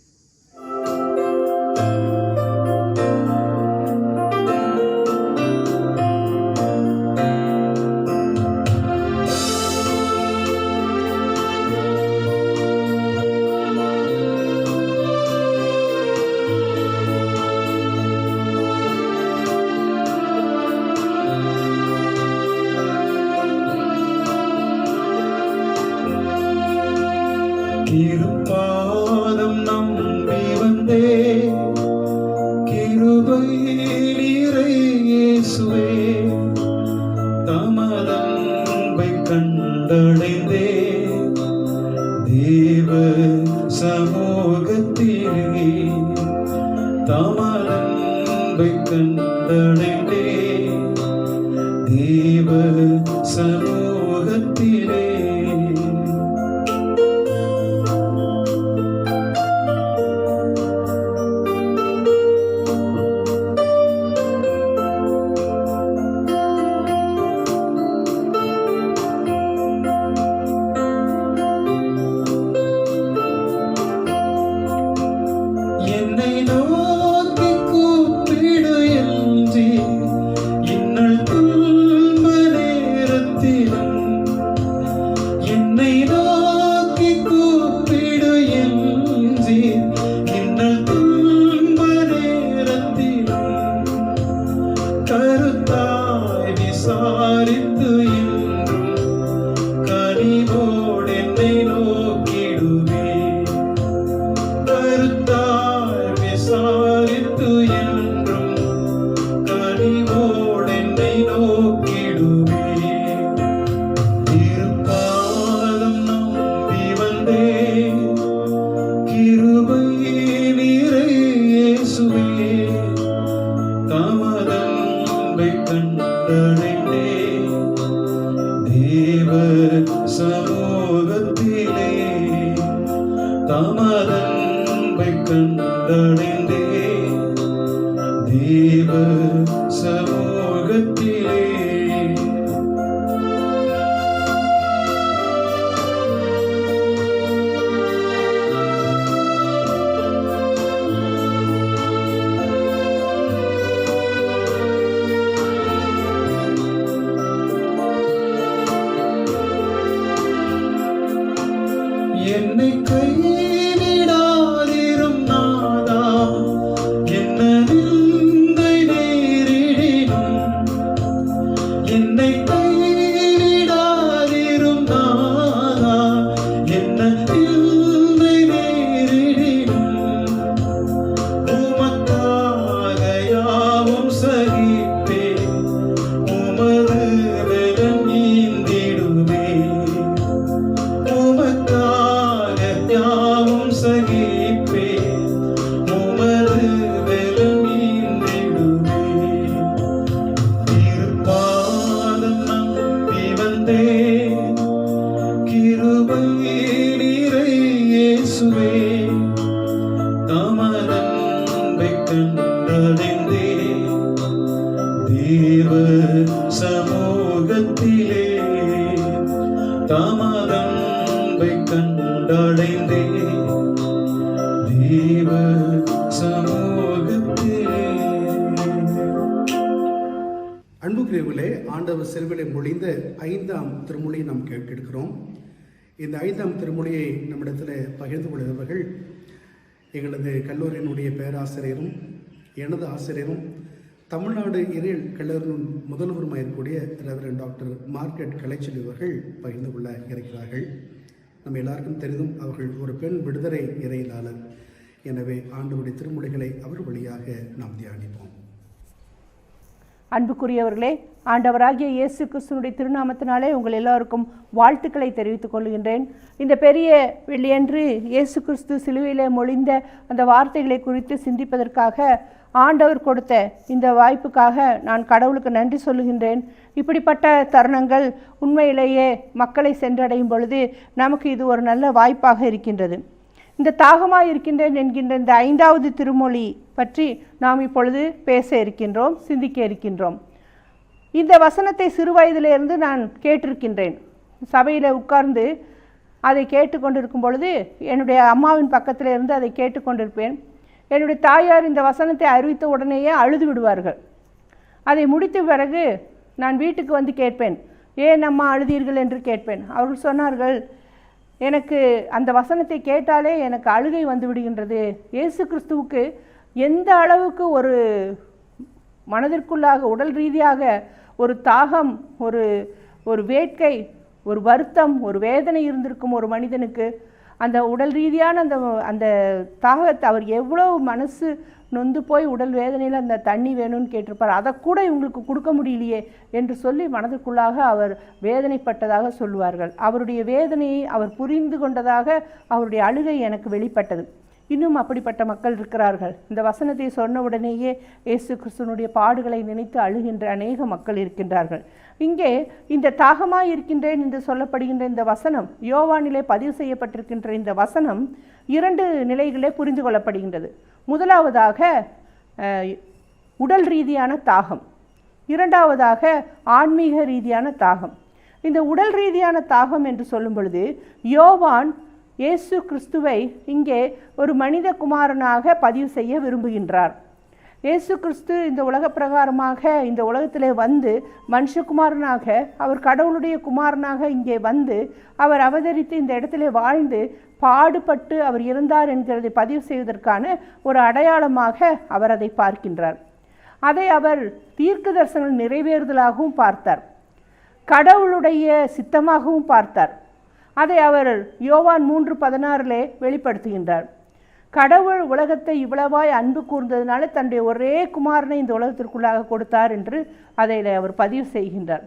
திருப்பாதம் நம்பி வந்தே கிருபை நீரை இயேசுவே தமதன்பை கண்டடைந்தே தேவ சமூகத்திலே தமதன்பை கண்டடைந்தே தேவ சமூகத்திலே என்னை நோக்கி கூப்பிடு என்றே இன்னல் துன்ப நேரத்திலும் என்னை நோக்கி கூப்பிடு என்றே இன்னல் துன்ப நேரத்திலும் கருத்தாய் விசாரித்து என்றும் கனிவோடு என்னை நோக்கிடுவே கருத்தாய் விசாரித்து என்றும் கனிவோடு என்னை நோக்கிடுவே திருப்பாதம் நம்பி வந்தே கிருபை நீரை இயேசுவே தமதன்பை கண்டடைந்தே தேவ சமூகத்திலே தமதன்பை கண்டடைந்தே தேவ சமூகத்திலே என்னை கைவிடாதிரும் நாதா என்ன நிந்தை நேரிடினும் என்னை கைவிடாதிரும் நாதா என்ன நிந்தை நேரிடினும் உமக்காக யாவும் சகிப்பே உமது பலன் நீந்திடுவே உமக்காக யாவும் சகிப்பே உமது பலன் நீந்திடுவே திருப்பாதம் நம்பி வந்தே கிருபை நீரை இயேசுவே தமதன்பை கண்டடைந்தே தேவ சமூகத்திலே தமதன்பை கண்டடைந்தே தேவ சமூகத்திலே. அன்புக்குரியவர்களே, ஆண்டவர் சிலுவையிலே மொழிந்த 5ஆம் திருமொழியை நாம் கேட்கிறோம். இந்த 5ஆம் திருமொழியை நம்மிடத்தில் பகிர்ந்து கொள்கிறவர்கள் எங்களது கல்லூரியினுடைய பேராசிரியரும் எனது ஆசிரியரும் தமிழ்நாடு இறையல் கல்லூரியின் முதல்வருமாக இருக்கக்கூடிய ரெவரண்ட் டாக்டர் மார்கரெட் கலைச்செல்வி அவர்கள் பகிர்ந்து கொள்ள இருக்கிறார்கள். நம்ம எல்லாருக்கும் தெரிந்தும் அவர்கள் ஒரு பெண் விடுதலை இறையிலாளர். எனவே ஆண்டவருடைய திருமொழிகளை அவர் வழியாக நாம் தியானிப்போம். அன்புக்குரியவர்களே, ஆண்டவராகிய இயேசு கிறிஸ்துவினுடைய திருநாமத்தினாலே உங்கள் எல்லோருக்கும் வாழ்த்துக்களை தெரிவித்துக் கொள்கின்றேன். இந்த பெரிய வெள்ளியன்று இயேசு கிறிஸ்து சிலுவையிலே மொழிந்த அந்த வார்த்தைகளை குறித்து சிந்திப்பதற்காக ஆண்டவர் கொடுத்த இந்த வாய்ப்புக்காக நான் கடவுளுக்கு நன்றி சொல்லுகின்றேன். இப்படிப்பட்ட தருணங்கள் உண்மையிலேயே மக்களை சென்றடையும் பொழுது நமக்கு இது ஒரு நல்ல வாய்ப்பாக இருக்கின்றது. இந்த தாகமாக இருக்கின்றேன் என்கின்ற இந்த 5வது திருமொழி பற்றி நாம் இப்பொழுது பேச இருக்கின்றோம், சிந்திக்க இருக்கின்றோம். இந்த வசனத்தை சிறு வயதிலிருந்து நான் கேட்டிருக்கின்றேன். சபையில் உட்கார்ந்து அதை கேட்டுக்கொண்டிருக்கும் பொழுது என்னுடைய அம்மாவின் பக்கத்தில் இருந்து அதை கேட்டுக்கொண்டிருப்பேன். என்னுடைய தாயார் இந்த வசனத்தை அறிவித்த உடனேயே அழுது விடுவார்கள். அதை முடித்த பிறகு நான் வீட்டுக்கு வந்து கேட்பேன், ஏன் அம்மா அழுதீர்கள் என்று கேட்பேன். அவர்கள் சொன்னார்கள், எனக்கு அந்த வசனத்தை கேட்டாலே எனக்கு அழுகை வந்து விடுகின்றது. இயேசு கிறிஸ்துவுக்கு எந்த அளவுக்கு ஒரு மனதிற்குள்ளாக உடல் ரீதியாக ஒரு தாகம், ஒரு வேட்கை, ஒரு வருத்தம், ஒரு வேதனை இருந்திருக்கும் ஒரு மனிதனுக்கு. அந்த உடல் ரீதியான அந்த தாகத்தை அவர் எவ்வளோ மனசு நொந்து போய் உடல் வேதனையில் அந்த தண்ணி வேணும்னு கேட்டிருப்பார். அதை கூட இவங்களுக்கு கொடுக்க முடியலையே என்று சொல்லி மனதுக்குள்ளாக அவர் வேதனைப்பட்டதாக சொல்லுவார்கள். அவருடைய வேதனையை அவர் புரிந்து கொண்டதாக அவருடைய அழுகை எனக்கு வெளிப்பட்டது. இன்னும் அப்படிப்பட்ட மக்கள் இருக்கிறார்கள். இந்த வசனத்தை சொன்ன உடனேயே இயேசு கிறிஸ்துவனுடைய பாடுகளை நினைத்து அழுகின்ற அநேக மக்கள் இருக்கின்றார்கள். இங்கே இந்த தாகமாய் இருக்கின்றேன் என்று சொல்லப்படுகின்ற இந்த வசனம், யோவானிலே பதிவு செய்யப்பட்டிருக்கின்ற இந்த வசனம் 2 நிலைகளே புரிந்து கொள்ளப்படுகின்றது. முதலாவதாக உடல் ரீதியான தாகம், இரண்டாவதாக ஆன்மீக ரீதியான தாகம். இந்த உடல் ரீதியான தாகம் என்று சொல்லும் பொழுது யோவான் இயேசு கிறிஸ்துவை இங்கே ஒரு மனித குமாரனாக பதிவு செய்ய விரும்புகின்றார். இயேசு கிறிஸ்து இந்த உலக பிரகாரமாக இந்த உலகத்திலே வந்து மனுஷகுமாரனாக, அவர் கடவுளுடைய குமாரனாக இங்கே வந்து அவர் அவதரித்து இந்த இடத்திலே வாழ்ந்து பாடுபட்டு அவர் இருந்தார் என்கிறதை பதிவு செய்வதற்கான ஒரு அடையாளமாக அவர் அதை பார்க்கின்றார். அதை அவர் தீர்க்க தரிசனங்கள் நிறைவேறுதலாகவும் பார்த்தார், கடவுளுடைய சித்தமாகவும் பார்த்தார். அதை அவர் யோவான் 3:16 வெளிப்படுத்துகின்றார். கடவுள் உலகத்தை இவ்வளவாய் அன்பு கூர்ந்ததினால தன்னுடைய ஒரே குமாரனை இந்த உலகத்திற்குள்ளாக கொடுத்தார் என்று அதை அவர் பதிவு செய்கின்றார்.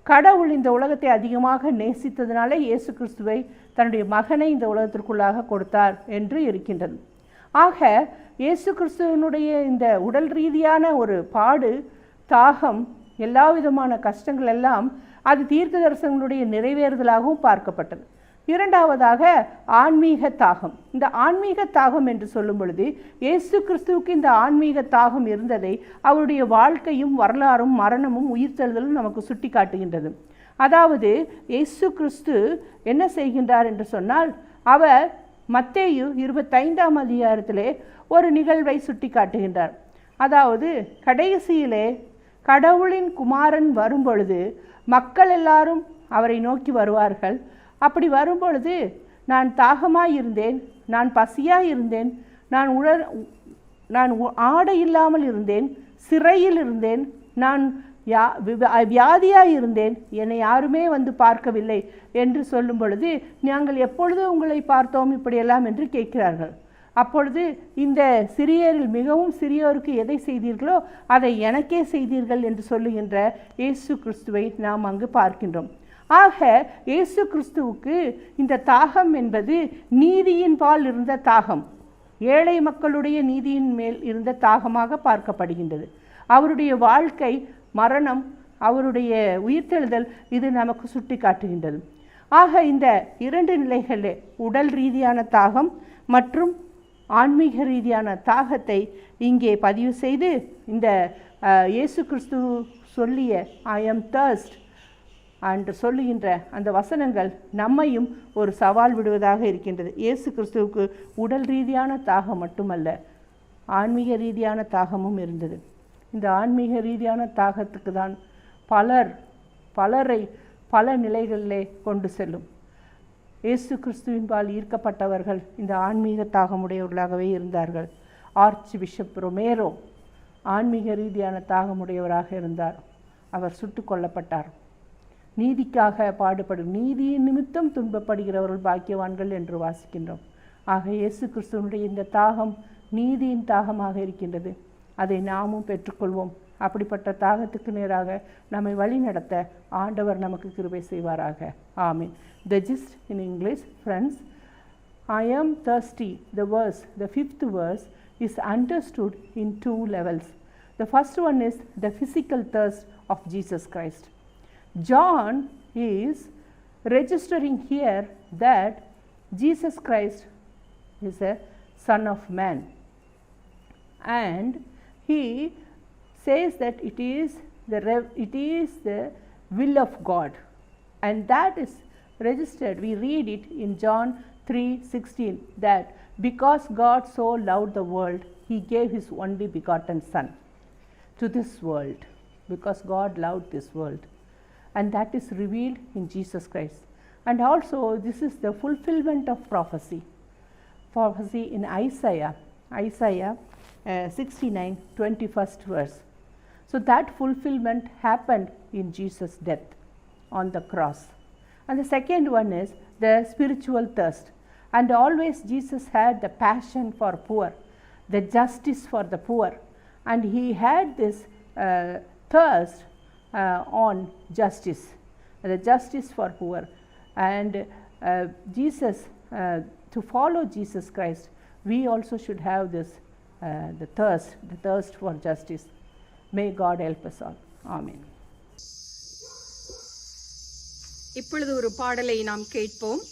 கடவுள் இந்த உலகத்தை அதிகமாக நேசித்ததினால இயேசு கிறிஸ்துவை தன்னுடைய மகனை இந்த உலகத்திற்குள்ளாக கொடுத்தார் என்று இருக்கின்றது. ஆக இயேசு கிறிஸ்துவனுடைய இந்த உடல் ரீதியான ஒரு பாடு, தாகம், எல்லா விதமான கஷ்டங்கள் எல்லாம் அது தீர்க்க தரிசனங்களுடைய நிறைவேறுதலாகவும் பார்க்கப்பட்டது. இரண்டாவதாக ஆன்மீக தாகம். இந்த ஆன்மீக தாகம் என்று சொல்லும் பொழுது இயேசு கிறிஸ்துவுக்கு இந்த ஆன்மீக தாகம் இருந்ததை அவருடைய வாழ்க்கையும் வரலாறும் மரணமும் உயிர்த்தெழுதலும் நமக்கு சுட்டி காட்டுகின்றது. அதாவது இயேசு கிறிஸ்து என்ன செய்கின்றார் என்று சொன்னால், அவர் மத்தேயு 25ஆம் அதிகாரத்திலே ஒரு நிகழ்வை சுட்டி காட்டுகின்றார். அதாவது கடைசியிலே கடவுளின் குமாரன் வரும்பொழுது மக்கள் எல்லாரும் அவரை நோக்கி வருவார்கள். அப்படி வரும்பொழுது, நான் தாகமாய் இருந்தேன், நான் பசியாய் இருந்தேன், நான் ஆடை இல்லாமல் இருந்தேன், சிறையில் இருந்தேன், நான் வியாதியாய் இருந்தேன், என்னை யாருமே வந்து பார்க்கவில்லை என்று சொல்லும் பொழுது, நாங்கள் எப்பொழுது உங்களை பார்த்தோம் இப்படியெல்லாம் என்று கேட்கிறார்கள். அப்பொழுது இந்த சிறியரில் மிகவும் சிறியோருக்கு எதை செய்தீர்களோ அதை எனக்கே செய்தீர்கள் என்று சொல்லுகின்ற இயேசு கிறிஸ்துவை நாம் அங்கு பார்க்கின்றோம். ஆக இயேசு கிறிஸ்துவுக்கு இந்த தாகம் என்பது நீதியின் பால் இருந்த தாகம், ஏழை மக்களுடைய நீதியின் மேல் இருந்த தாகமாக பார்க்கப்படுகின்றது. அவருடைய வாழ்க்கை, மரணம், அவருடைய உயிர்த்தெழுதல் இது நமக்கு சுட்டி காட்டுகின்றது. ஆக இந்த 2 நிலைகளிலே உடல் ரீதியான தாகம் மற்றும் ஆன்மீக ரீதியான தாகத்தை இங்கே பதிவு செய்து இந்த இயேசு கிறிஸ்து சொல்லிய ஐ எம் தர்ஸ்ட் என்று சொல்லுகின்ற அந்த வசனங்கள் நம்மையும் ஒரு சவால் விடுவதாக இருக்கின்றது. இயேசு கிறிஸ்துவுக்கு உடல் ரீதியான தாகம் மட்டுமல்ல, ஆன்மீக ரீதியான தாகமும் இருந்தது. இந்த ஆன்மீக ரீதியான தாகத்துக்கு தான் பலரை பல நிலைகளிலே கொண்டு செல்லும். இயேசு கிறிஸ்துவின்பால் ஈர்க்கப்பட்டவர்கள் இந்த ஆன்மீக தாகமுடையவர்களாகவே இருந்தார்கள். ஆர்ச் பிஷப் ரொமேரோ ஆன்மீக ரீதியான தாகமுடையவராக இருந்தார். அவர் சுட்டு கொல்லப்பட்டார். நீதிக்காக பாடுபடும், நீதியின் நிமித்தம் துன்பப்படுகிறவர்கள் பாக்கியவான்கள் என்று வாசிக்கின்றோம். ஆக இயேசு கிறிஸ்துவனுடைய இந்த தாகம் நீதியின் தாகமாக இருக்கின்றது. அதை நாமும் பெற்றுக்கொள்வோம். அப்படிப்பட்ட தாகத்துக்கு நேராக நம்மை வழி நடத்த ஆண்டவர் நமக்கு கிருபை செய்வாராக. ஆமீன். The gist in English, friends, I am thirsty, the 5th verse is understood in 2 levels. The first one is the physical thirst of Jesus Christ. John is registering here that Jesus Christ is a Son of Man, and he says that it is it is the will of God, and that is registered. We read it in John 3:16, that because God so loved the world, he gave his only begotten Son to this world, because God loved this world, and that is revealed in Jesus Christ. And also this is the fulfillment of prophecy in Isaiah 69, 21st verse. So that fulfillment happened in Jesus' death on the cross. And the second one is the spiritual thirst. And always Jesus had the passion for poor, the justice for the poor, and he had this thirst on justice, the justice for poor. And Jesus, to follow Jesus Christ, we also should have this the thirst for justice. May God help us all. Amen. இப்பொழுது ஒரு பாடலை நாம் கேட்போம்.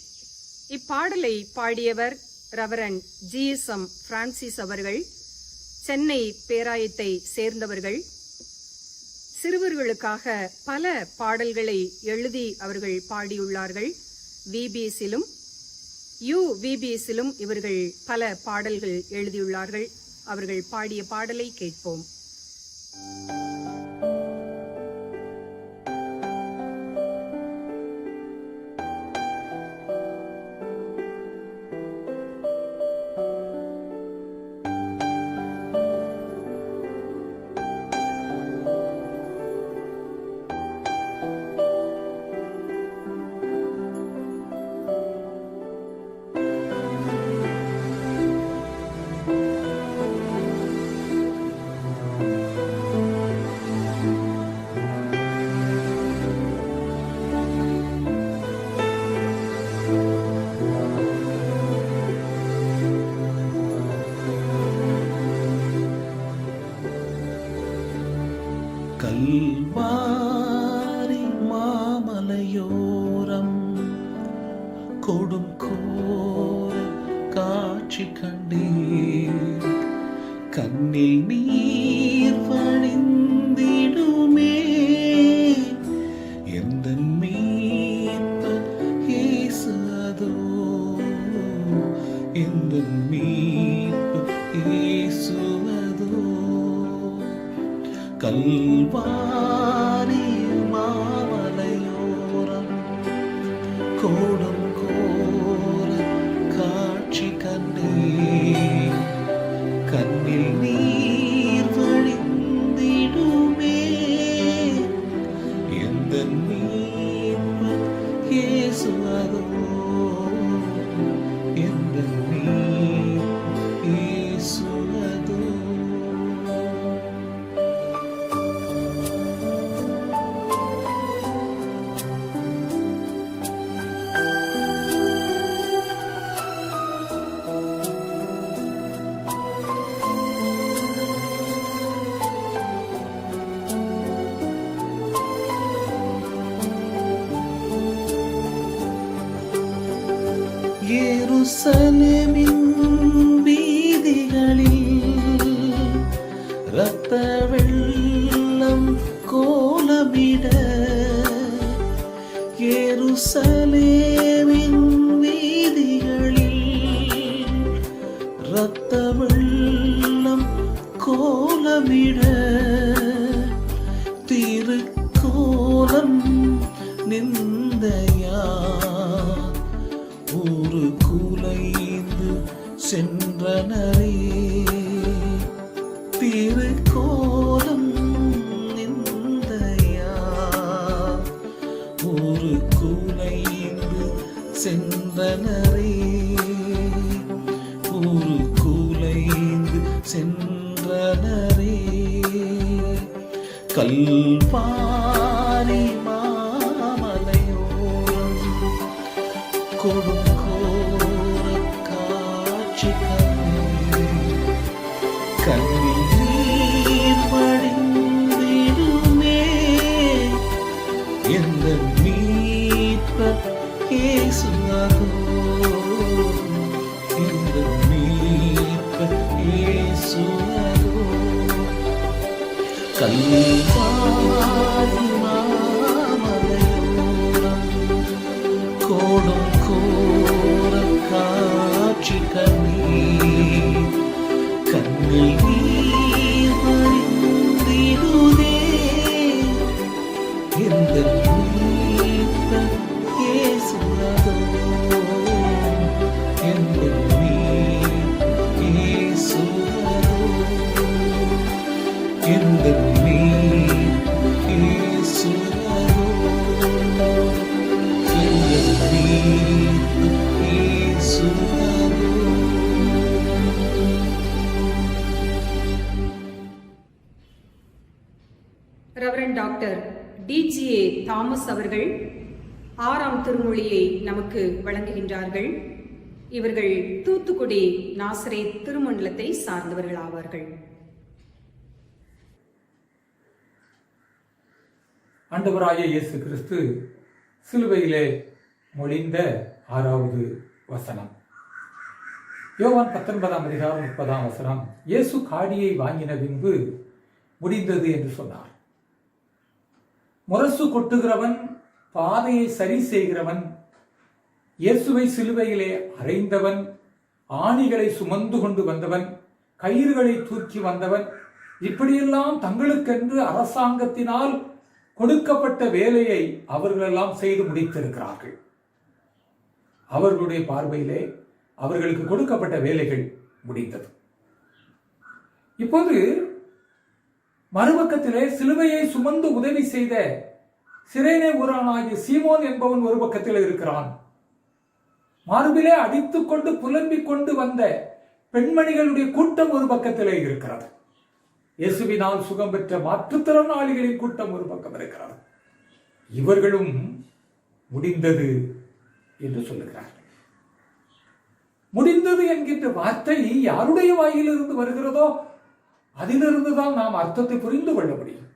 இப்பாடலை பாடியவர் reverend GSM Francis அவர்கள், சென்னை பேராயத்தை சேர்ந்தவர்கள். சிறுவர்களுக்காக பல பாடல்களை எழுதி அவர்கள் பாடியுள்ளார்கள். விபிஎஸ்ஸிலும் UVBSிலும் இவர்கள் பல பாடல்கள் எழுதியுள்ளார்கள். அவர்கள் பாடிய பாடலை கேட்போம். கல்வாரி மாமலையோரம் கொடும் கோர காட்சி கண்டீர், கண்ணில் நீர் வழிந்திடுமே, எந்த மீட்பர் இயேசு அதோ, எந்த மீட்பர் இயேசு அதோ. கல்வாரி மாமலையோரம் கோடும் கோர காட்சி கண்டீர், கண்ணில் நீர் வழிந்திடுமே, எந்த மீட்பர் இயேசு அதோ, எந்த மீட்பர் இயேசு அதோ. எருசலேமின் வீதிகளில் இரத்த வெள்ளம் கோலமிட, எருசலேமின் வீதிகளில் இரத்த வெள்ளம் கோலமிட, திருக்கோலம் நிந்தையா ஊரு குலைந்து சென்றனரே, திருக்கோலம் நிந்தையா ஊரு குலைந்து சென்றனரே, ஊரு குலைந்து சென்றனரே. கல்வாரி மாமலையோரம் கொடும் கோர காட்சி கண்டீர், கண்ணில் நீர் வழிந்திடுமே, எந்த மீட்பர் இயேசு அதோ, எந்த மீட்பர் இயேசு அதோ. கல்வாரி மாமலையோரம் கோடும் கோர காட்சி கண்ணீர் கண்ணில் நீர் வழிந்திடுதே எந்த மீட்பர் இயேசுநாதோ எந்த மீட்பர் இயேசுநாதோ எந்த மீட்பர் இயேசுநாதோ எந்த மீட்பர் இயேசுநாதோ. ரெவரண்ட் டாக்டர் டிஜிஏ தாமஸ் அவர்கள் 6ஆம் திருமொழியை நமக்கு வழங்குகின்றார்கள். இவர்கள் தூத்துக்குடி நாசரேத் திருமண்டலத்தை சார்ந்தவர்கள் ஆவார்கள். ஆண்டவராகிய இயேசு கிறிஸ்து சிலுவையிலே மொழிந்த 6வது வசனம். யோவான் 19ஆம் அதிகாரம் 30ஆம் வசனம். இயேசு காடியை வாங்கின பின்பு முடிந்தது என்று சொன்னார். முரசு கொட்டுகிறவன், பாதையை சரி செய்கிறவன், இயேசுவை சிலுவையிலே அறைந்தவன், ஆணிகளை சுமந்து கொண்டு வந்தவன், கயிறுகளை தூக்கி வந்தவன், இப்படியெல்லாம் தங்களுக்கென்று அரசாங்கத்தினால் கொடுக்கப்பட்ட வேலையை அவர்களெல்லாம் செய்து முடித்திருக்கிறார்கள். அவர்களுடைய பார்வையிலே அவர்களுக்கு கொடுக்கப்பட்ட வேலைகள் முடிந்தது. இப்போது மறுபக்கத்திலே சிலுவையை சுமந்து உதவி செய்த சிரேனே ஊரானாகிய சீமோன் என்பவன் ஒரு பக்கத்தில் இருக்கிறான். மார்பிலே அடித்துக் கொண்டு புலம்பிக் கொண்டு வந்த பெண்மணிகளுடைய கூட்டம் ஒரு பக்கத்திலே இருக்கிறது. இயேசுவினால் சுகம் பெற்ற மாற்றுத்திறனாளிகளின் கூட்டம் ஒரு பக்கம் இருக்கிறது. இவர்களும் முடிந்தது என்று சொல்லுகிறார்கள். முடிந்தது என்கின்ற வார்த்தை யாருடைய வாயிலிருந்து வருகிறதோ அதிலிருந்துதான் நாம் அர்த்தத்தை புரிந்து கொள்ள முடியும்.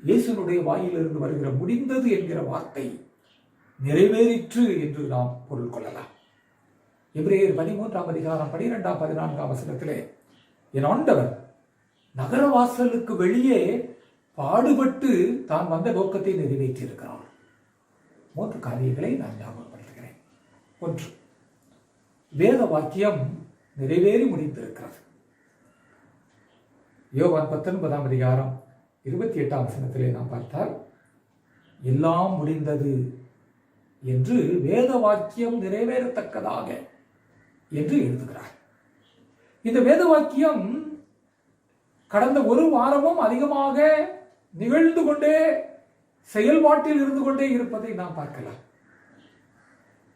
இயேசுனுடைய வாயிலிருந்து வருகிற முடிந்தது என்கிற வார்த்தை நிறைவேறிற்று என்று நாம் பொருள் கொள்ளலாம். எபிரேயர் 13ஆம் அதிகாரம் 12ஆம் 14ஆம் வசனத்திலே என் ஆண்டவர் நகரவாசலுக்கு வெளியே பாடுபட்டு தான் வந்த நோக்கத்தை நிறைவேற்றி இருக்கிறார். 3 காரியங்களை நான் ஞாபகப்படுத்துகிறேன். 1, வேத வாக்கியம் நிறைவேறி முடிந்திருக்கிறது. யோவான் 19ஆம் அதிகாரம் 28ஆம் வசனத்திலே நாம் பார்த்தால் எல்லாம் முடிந்தது என்று வேத வாக்கியம் நிறைவேறத்தக்கதாக என்று எழுதுகிறார். இந்த வேத வாக்கியம் கடந்த ஒரு வாரமும் அதிகமாக நிகழ்ந்து கொண்டே செயல்பாட்டில் இருந்து கொண்டே இருப்பதை நாம் பார்க்கலாம்.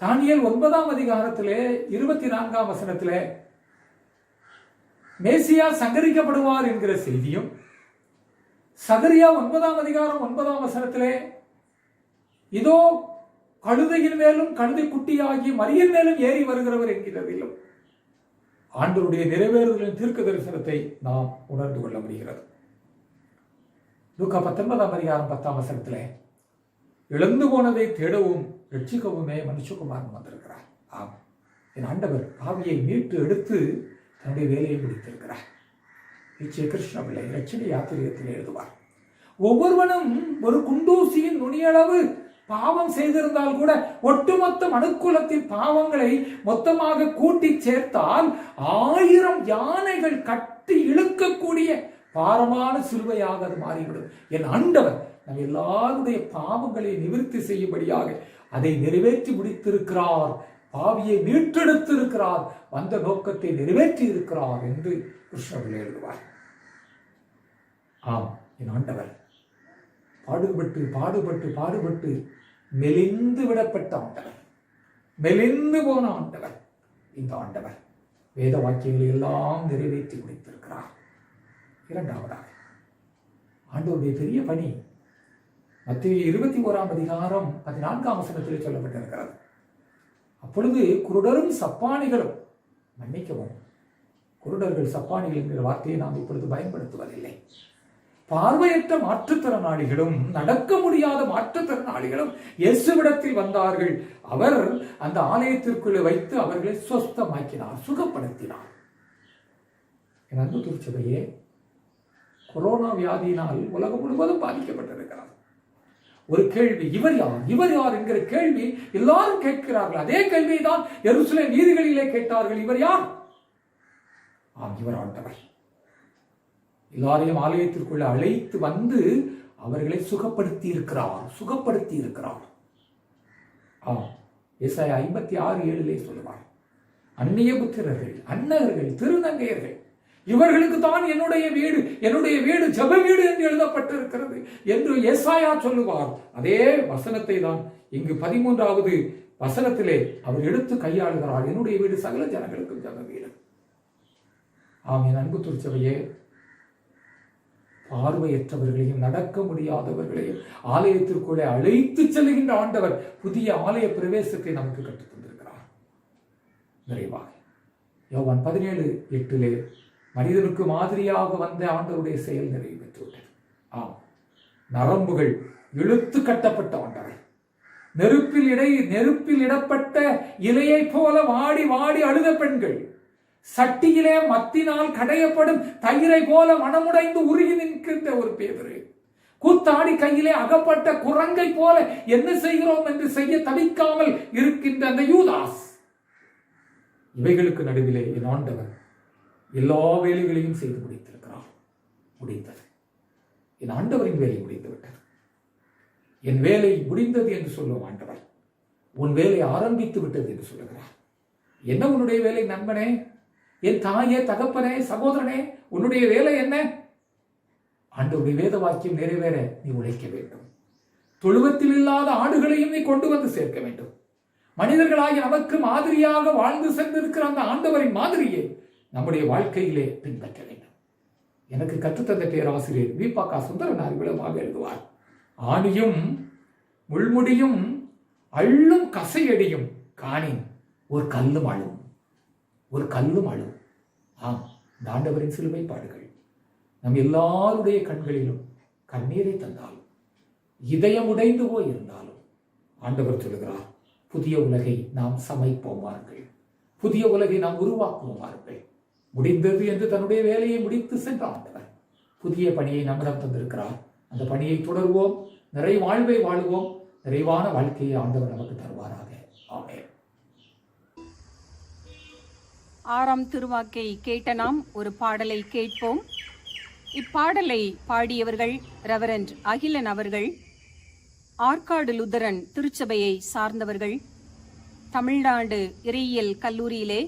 தானியேல் 9ஆம் அதிகாரத்திலே 24ஆம் வசனத்திலே மேசியா சங்கரிக்கப்படுவார் என்கிற செய்தியும், சகரியா 9ஆம் அதிகாரம் 9ஆம் வசனத்திலே இதோ கழுதையின் மேலும் கழுதை குட்டியாகிய மரியின் மேலும் ஏறி வருகிறவர் என்கிறதிலும் ஆண்டவருடைய நிறைவேறுதலின் தீர்க்க தரிசனத்தை நாம் உணர்ந்து கொள்ள முடிகிறது. லூக்கா 19ஆம் அதிகாரம் 10ஆம் வசனத்திலே இழந்து போனதை தேடவும் ரட்சிக்கவுமே மனுஷகுமாரன் வந்திருக்கிறார். ஆம், என் ஆண்டவர் பாவியை மீட்டு எடுத்து தன்னுடைய வேலையை முடித்திருக்கிறார். கிருஷ்ணபிள்ளை ரட்சணை யாத்திரியத்தில் எழுதுவார். ஒவ்வொருவனும் ஒரு குண்டூசியின் நுனியளவு பாவம் செய்திருந்தால் கூட ஒட்டுமொத்த மனுக்குலத்தின் பாவங்களை மொத்தமாக கூட்டி சேர்த்தால் 1000 யானைகள் கட்டி இழுக்கக்கூடிய பாரமான சிலுவையாக அது மாறிவிடும். என் ஆண்டவர் நம் எல்லாருடைய பாவங்களை நிவர்த்தி செய்யும்படியாக அதை நிறைவேற்றி முடித்திருக்கிறார். பாவியை மீட்டெடுத்திருக்கிறார். வந்த நோக்கத்தை நிறைவேற்றி இருக்கிறார் என்று கிருஷ்ணபிள்ளை எழுதுவார். ஆம், என் ஆண்டவர் பாடுபட்டு பாடுபட்டு பாடுபட்டு மெலிந்து விடப்பட்ட ஆண்டவர், மெலிந்து போன ஆண்டவர். இந்த ஆண்டவர் வேத வாக்கியங்களை எல்லாம் நிறைவேற்றி முடித்திருக்கிறார். 2வதாக ஆண்டவருடைய பெரிய பணி மத்தேயு 21ஆம் அதிகாரம் 14ஆம் வசனத்திலே சொல்லப்பட்டிருக்கிறது. அப்பொழுது குருடரும் சப்பானிகளும், மன்னிக்கவும், குருடர்கள் சப்பானிகள் என்கிற வார்த்தையை நாம் இப்பொழுது பயன்படுத்துவதில்லை. பார்வையற்ற மாற்றுத்திறனாளிகளும் நடக்க முடியாத மாற்றுத்திறனாளிகளும் இயேசுவிடத்தில் வந்தார்கள். அவர் அந்த ஆலயத்திற்குள்ளே வைத்து அவர்களை சுஸ்தமாக்கினார், சுகப்படுத்தினார். என் அன்பு திருச்சபையே, கொரோனா வியாதியினால் உலகம் முழுவதும் பாதிக்கப்பட்டிருக்கிறார். ஒரு கேள்வி, இவர் யார், இவர் யார் என்கிற கேள்வி எல்லாரும் கேட்கிறார்கள். அதே கேள்வியை தான் எருசலேம் வீதிகளிலே கேட்டார்கள். இவர் யார்? ஆம், இவர் ஆண்டவர். எல்லாரையும் ஆலயத்திற்குள்ள அழைத்து வந்து அவர்களை சுகப்படுத்தி இருக்கிறார். ஆம், ஏசாயா 56:7 சொல்லுவார், அந்நிய புத்திரர்கள், அன்னகர்கள், திருநங்கையர்கள், இவர்களுக்கு தான் என்னுடைய வீடு ஜெப வீடு என்று எழுதப்பட்டிருக்கிறது என்று ஏசாயா சொல்லுவார். அதே வசனத்தை தான் இங்கு 13வது வசனத்திலே அவர் எடுத்து கையாளுகிறார். என்னுடைய வீடு சகல ஜனங்களுக்கும் ஜெப வீடு. ஆம், என் அன்பு திருச்சபையே, பார்வையற்றவர்களையும் நடக்க முடியாதவர்களையும் ஆலயத்திற்குள்ளே அழைத்து செல்கின்ற ஆண்டவர் புதிய ஆலய பிரவேசத்தை நமக்கு கற்றுத் தந்திருக்கிறார். நிறைவாக யோவான் 17:8 மனிதனுக்கு மாதிரியாக வந்த ஆண்டவருடைய செயல் நிறைவு பெற்றுவிட்டது. ஆம், நரம்புகள் இழுத்து கட்டப்பட்ட ஆண்டவர், நெருப்பில் இடப்பட்ட இலையை போல வாடி வாடி அழுத பெண்கள், சட்டியிலே மத்தினால் கடையப்படும் தயிரை போல மனமுடைந்து உருகி நிற்கின்ற ஒரு பேதுரு, கூத்தாடி கையிலே அகப்பட்ட குரங்கை போல என்ன செய்கிறோம் என்று செய்ய தவிக்காமல் இருக்கின்ற அந்த யூதாஸ், இவைகளுக்கு நடுவிலே என் ஆண்டவர் எல்லா வேலைகளையும் செய்து முடித்திருக்கிறார். முடிந்தது, என் ஆண்டவரின் வேலை முடிந்து விட்டது. என் வேலை முடிந்தது என்று சொல்லும் ஆண்டவர் உன் வேலை ஆரம்பித்து விட்டது என்று சொல்லுகிறார். என்ன உன்னுடைய வேலை நண்பனே, என் தாயே, தகப்பனே, சகோதரனே, உன்னுடைய வேலை என்ன? ஆண்டவருடைய வேத வாக்கியம் நிறைவேற நீ உழைக்க வேண்டும். தொழுவத்தில் இல்லாத ஆடுகளையும் நீ கொண்டு வந்து சேர்க்க வேண்டும். மனிதர்களாகி நமக்கு மாதிரியாக வாழ்ந்து சென்றிருக்கிற அந்த ஆண்டவரின் மாதிரியை நம்முடைய வாழ்க்கையிலே பின்பற்ற வேண்டும். எனக்கு கற்றுத்தந்த பேராசிரியர் வீப்பாக்கா சுந்தரனார் விளமாக எழுதுவார், ஆணியும் முள்முடியும் அள்ளும் கசையடியும் காணின் ஒரு கல்லும் அழும். ஆம், இந்த ஆண்டவரின் சிலுவை பாடுகள் நம் எல்லாருடைய கண்களிலும் கண்ணீரை தந்தாலும், இதயம் உடைந்து போய் இருந்தாலும், ஆண்டவர் சொல்லுகிறார், புதிய உலகை நாம் சமைப்போமார்கள், புதிய உலகை நாம் உருவாக்குவோமார்கள். முடிந்தது என்று தன்னுடைய வேலையை முடித்து சென்ற ஆண்டவர் புதிய பணியை நம்மிடம் தந்திருக்கிறார். அந்த பணியை தொடர்வோம், வாழ்வை வாழுவோம், நிறைவான வாழ்க்கையை ஆண்டவர் நமக்கு தருவாராக. ஆமென். 6ஆம் திருவாக்கை கேட்ட நாம் ஒரு பாடலை கேட்போம். இப்பாடலை பாடியவர்கள் ரெவரண்ட் அகிலன் அவர்கள், ஆற்காடு லுத்தரன் திருச்சபையை சார்ந்தவர்கள், தமிழ்நாடு இறையியல் கல்லூரியிலே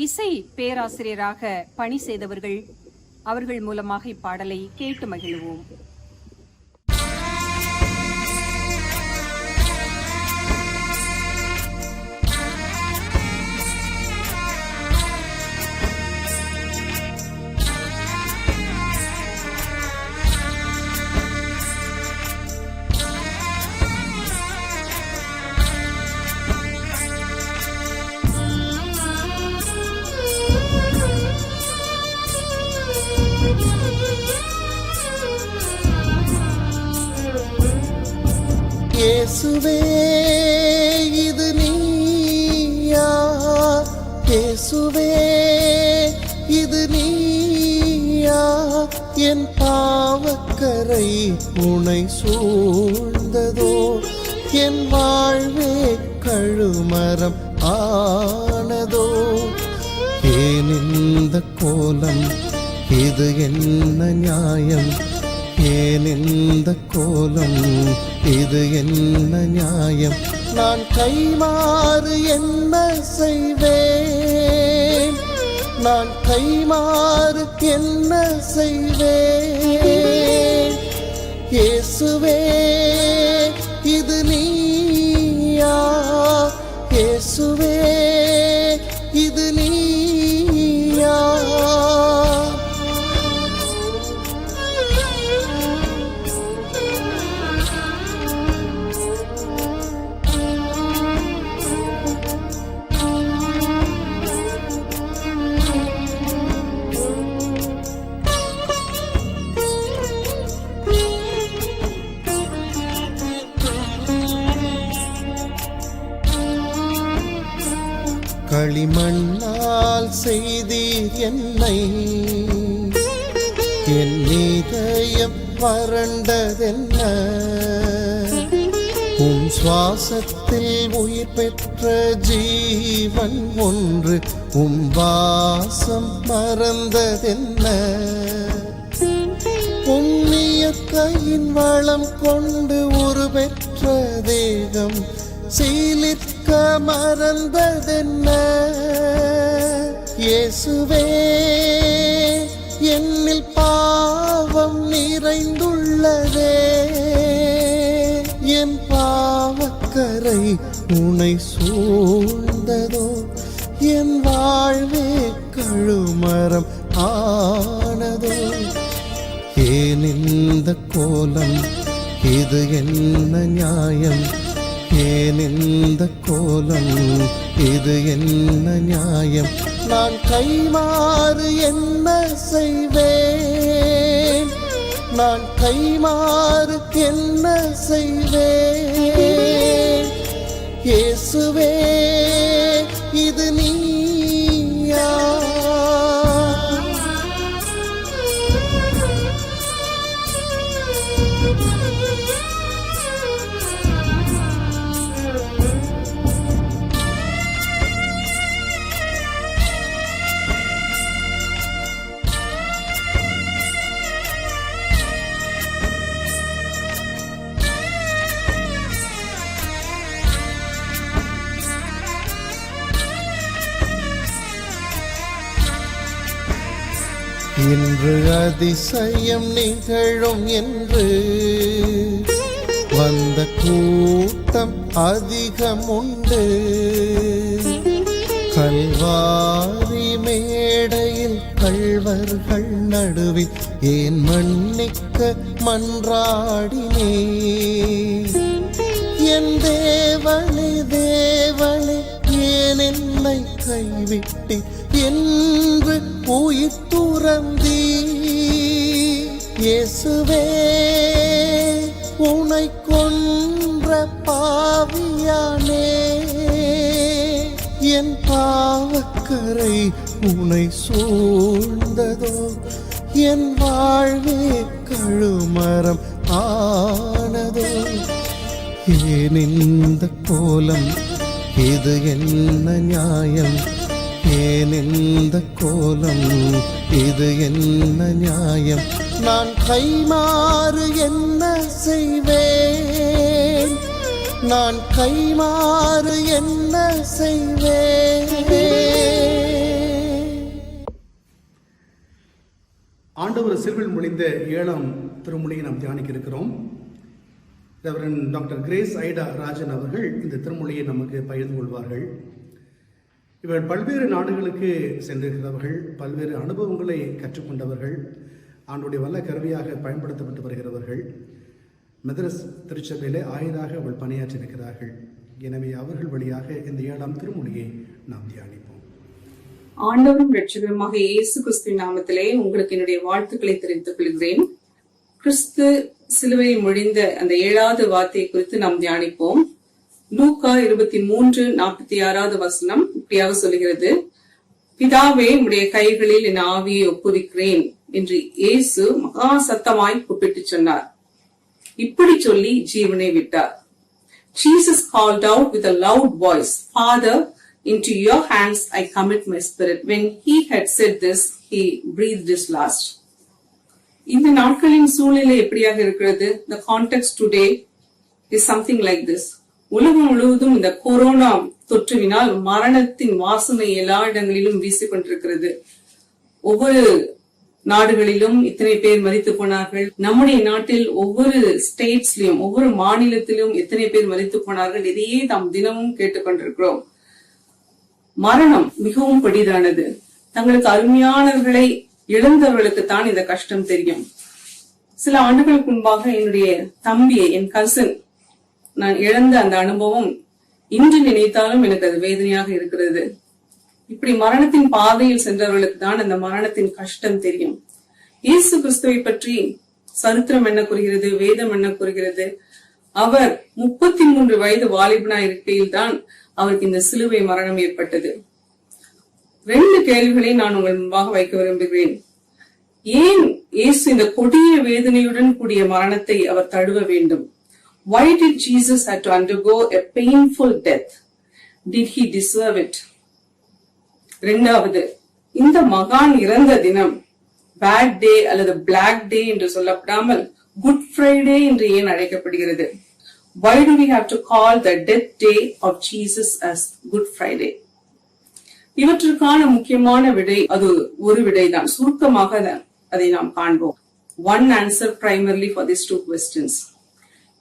இசை பேராசிரியராக பணி செய்தவர்கள். அவர்கள் மூலமாக இப்பாடலை கேட்டு மகிழ்வோம். இயேசுவே இது நீயா, இயேசுவே இது நீயா, என் பாவக்கரை உனை சூழ்ந்ததோ, என் வாழ்வே கழுமரம் ஆனதோ, ஏன் இந்த கோலம், இது என்ன நியாயம், ஏன் இந்த கோலம், இது என்ன நியாயம், நான் கைமாறு என்ன செய்வேன், நான் கைமாறு என்ன செய்வேன், இயேசுவே இது நீயா, இயேசுவே இது நீயா. களிமண்ணால் செய்தீர் என்னை, என் இதயம் வறண்டதென்ன உன் சுவாசத்தில் உயிர் பெற்ற ஜீவன் ஒன்று உன் வாசம் மறந்ததென்ன புண்ணிய கையின் வளம் கொண்டு உரு பெற்ற தேகம் சீலிக்க மறந்ததென்ன இயேசுவே என்னில் பாவம் நிறைந்துள்ளதே என் பாவக்கரை உனை சூழ்ந்ததோ என் வாழ்வே கழுமரம் ஆனதோ ஏன் இந்த கோலம் இது என்ன நியாயம் ஏன் இந்த கோலம் இது என்ன நியாயம் நான் கைமாறு என்ன செய்வேன் நான் கைமாறு என்ன செய்வேன் இயேசுவே இது நீயா இன்று அதிசயம் நிகழும் என்று வந்த கூட்டம் அதிகம் உண்டு கல்வாரி மேடையில் கள்வர்கள் நடுவில் ஏன் மன்னிக்க மன்றாடினே என் தேவனே தேவனே ஏன் என்னை கைவிட்டு என்று உயிர் துறந்தீ இயேசுவே உனை கொன்ற பாவியானே என் பாவக்கரை உனை சூழ்ந்ததோ என் வாழ்வே கழுமரம் ஆனதோ ஏன் இந்த கோலம் இது என்ன நியாயம் ஏன் இந்த கோலம் இது என்ன நியாயம் நான் கைமாறு என்ன செய்வேன் நான் கைமாறு என்ன செய்வேன் ஆண்டவர் சிலுவையில் மொழிந்த 7ஆம் திருமொழியை நாம் தியானிக்க இருக்கிறோம். ரெவரண்ட் டாக்டர் கிரேஸ் ஐடா ராஜன் அவர்கள் இந்த திருமொழியை நமக்கு பகிர்ந்து கொள்வார்கள். இவர் பல்வேறு நாடுகளுக்கு சென்றிருக்கிறவர்கள், பல்வேறு அனுபவங்களை கற்றுக்கொண்டவர்கள், ஆண்டுடைய வல்ல கருவியாக பயன்படுத்தப்பட்டு வருகிறவர்கள். மெதரஸ் திருச்சபையிலே ஆயராக அவள் பணியாற்றியிருக்கிறார்கள். எனவே அவர்கள் வழியாக இந்த 7ஆம் திருமொழியை நாம் தியானிப்போம். ஆண்டவரும் இரட்சகருமாக இயேசு கிறிஸ்துவின் நாமத்திலே உங்களுக்கு என்னுடைய வாழ்த்துக்களை தெரிவித்துக் கொள்கிறேன். கிறிஸ்து சிலுவையில் மொழிந்த அந்த 7வது வார்த்தையை குறித்து நாம் தியானிப்போம். லூக்கா 23:46 வசனம் இப்படியாக சொல்லுகிறது, பிதாவே உம்முடைய கைகளில் என் ஆவியை ஒப்புவிக்கிறேன் என்று இயேசு மகா சத்தமாய் கூப்பிட்டு சொன்னார். இப்படி சொல்லி ஜீவனை விட்டார். Jesus called out with a loud voice, Father, into your hands I commit my spirit. When he had said this, he breathed his last. இந்த நாட்களின் சூழ்நிலை எப்படியாக இருக்கிறது? The context today is something like this. உலகம் முழுவதும் இந்த corona தொற்றுவினால் மரணத்தின் வாசனை எல்லா இடங்களிலும் வீசிக்கொண்டிருக்கிறது. ஒவ்வொரு நாடுகளிலும் இத்தனை பேர் மரித்து போனார்கள். நம்முடைய நாட்டில் ஒவ்வொரு ஸ்டேட்ஸ்லயும் ஒவ்வொரு மாநிலத்திலும் எத்தனை பேர் மரித்து போனார்கள், இதையே நாம் தினமும் கேட்டுக்கொண்டிருக்கிறோம். மரணம் மிகவும் பெரிதானது. தங்களுக்கு அருமையானவர்களை இழந்தவர்களுக்கு தான் இந்த கஷ்டம் தெரியும். சில ஆண்டுகளுக்கு முன்பாக என்னுடைய தம்பியை, என் கசின், நான் இழந்த அந்த அனுபவம் இன்று நினைத்தாலும் எனக்கு அது வேதனையாக இருக்கிறது. இப்படி மரணத்தின் பாதையில் சென்றவர்களுக்கு தான் அந்த மரணத்தின் கஷ்டம் தெரியும். இயேசு கிறிஸ்துவை பற்றி சரித்திரம் என்ன கூறுகிறது, வேதம் என்ன கூறுகிறது? அவர் 33 வயது வாலிபனா இருக்கையில் தான் அவருக்கு இந்த சிலுவை மரணம் ஏற்பட்டது. 2 கேள்விகளை நான் உங்கள் முன்பாக வைக்க விரும்புகிறேன். ஏன் இயேசு இந்த கொடிய வேதனையுடன் கூடிய மரணத்தை அவர் தழுவ வேண்டும்? Why did Jesus have to undergo a painful death? Did he deserve it? இரண்டாவது, இந்த மகான் இறந்த தினம் பேட் டே அல்லது பிளாக் டே என்று சொல்லப்படாமல் குட் ஃப்ரைடே என்று ஏன் அழைக்கப்படுகிறது? Why do we have to call the death day of Jesus as Good Friday? இவற்றுக்கான முக்கியமான விடை அது ஒரு விடைதான். சுருக்கமாக அதை நாம் காண்போம். One answer primarily for these two questions.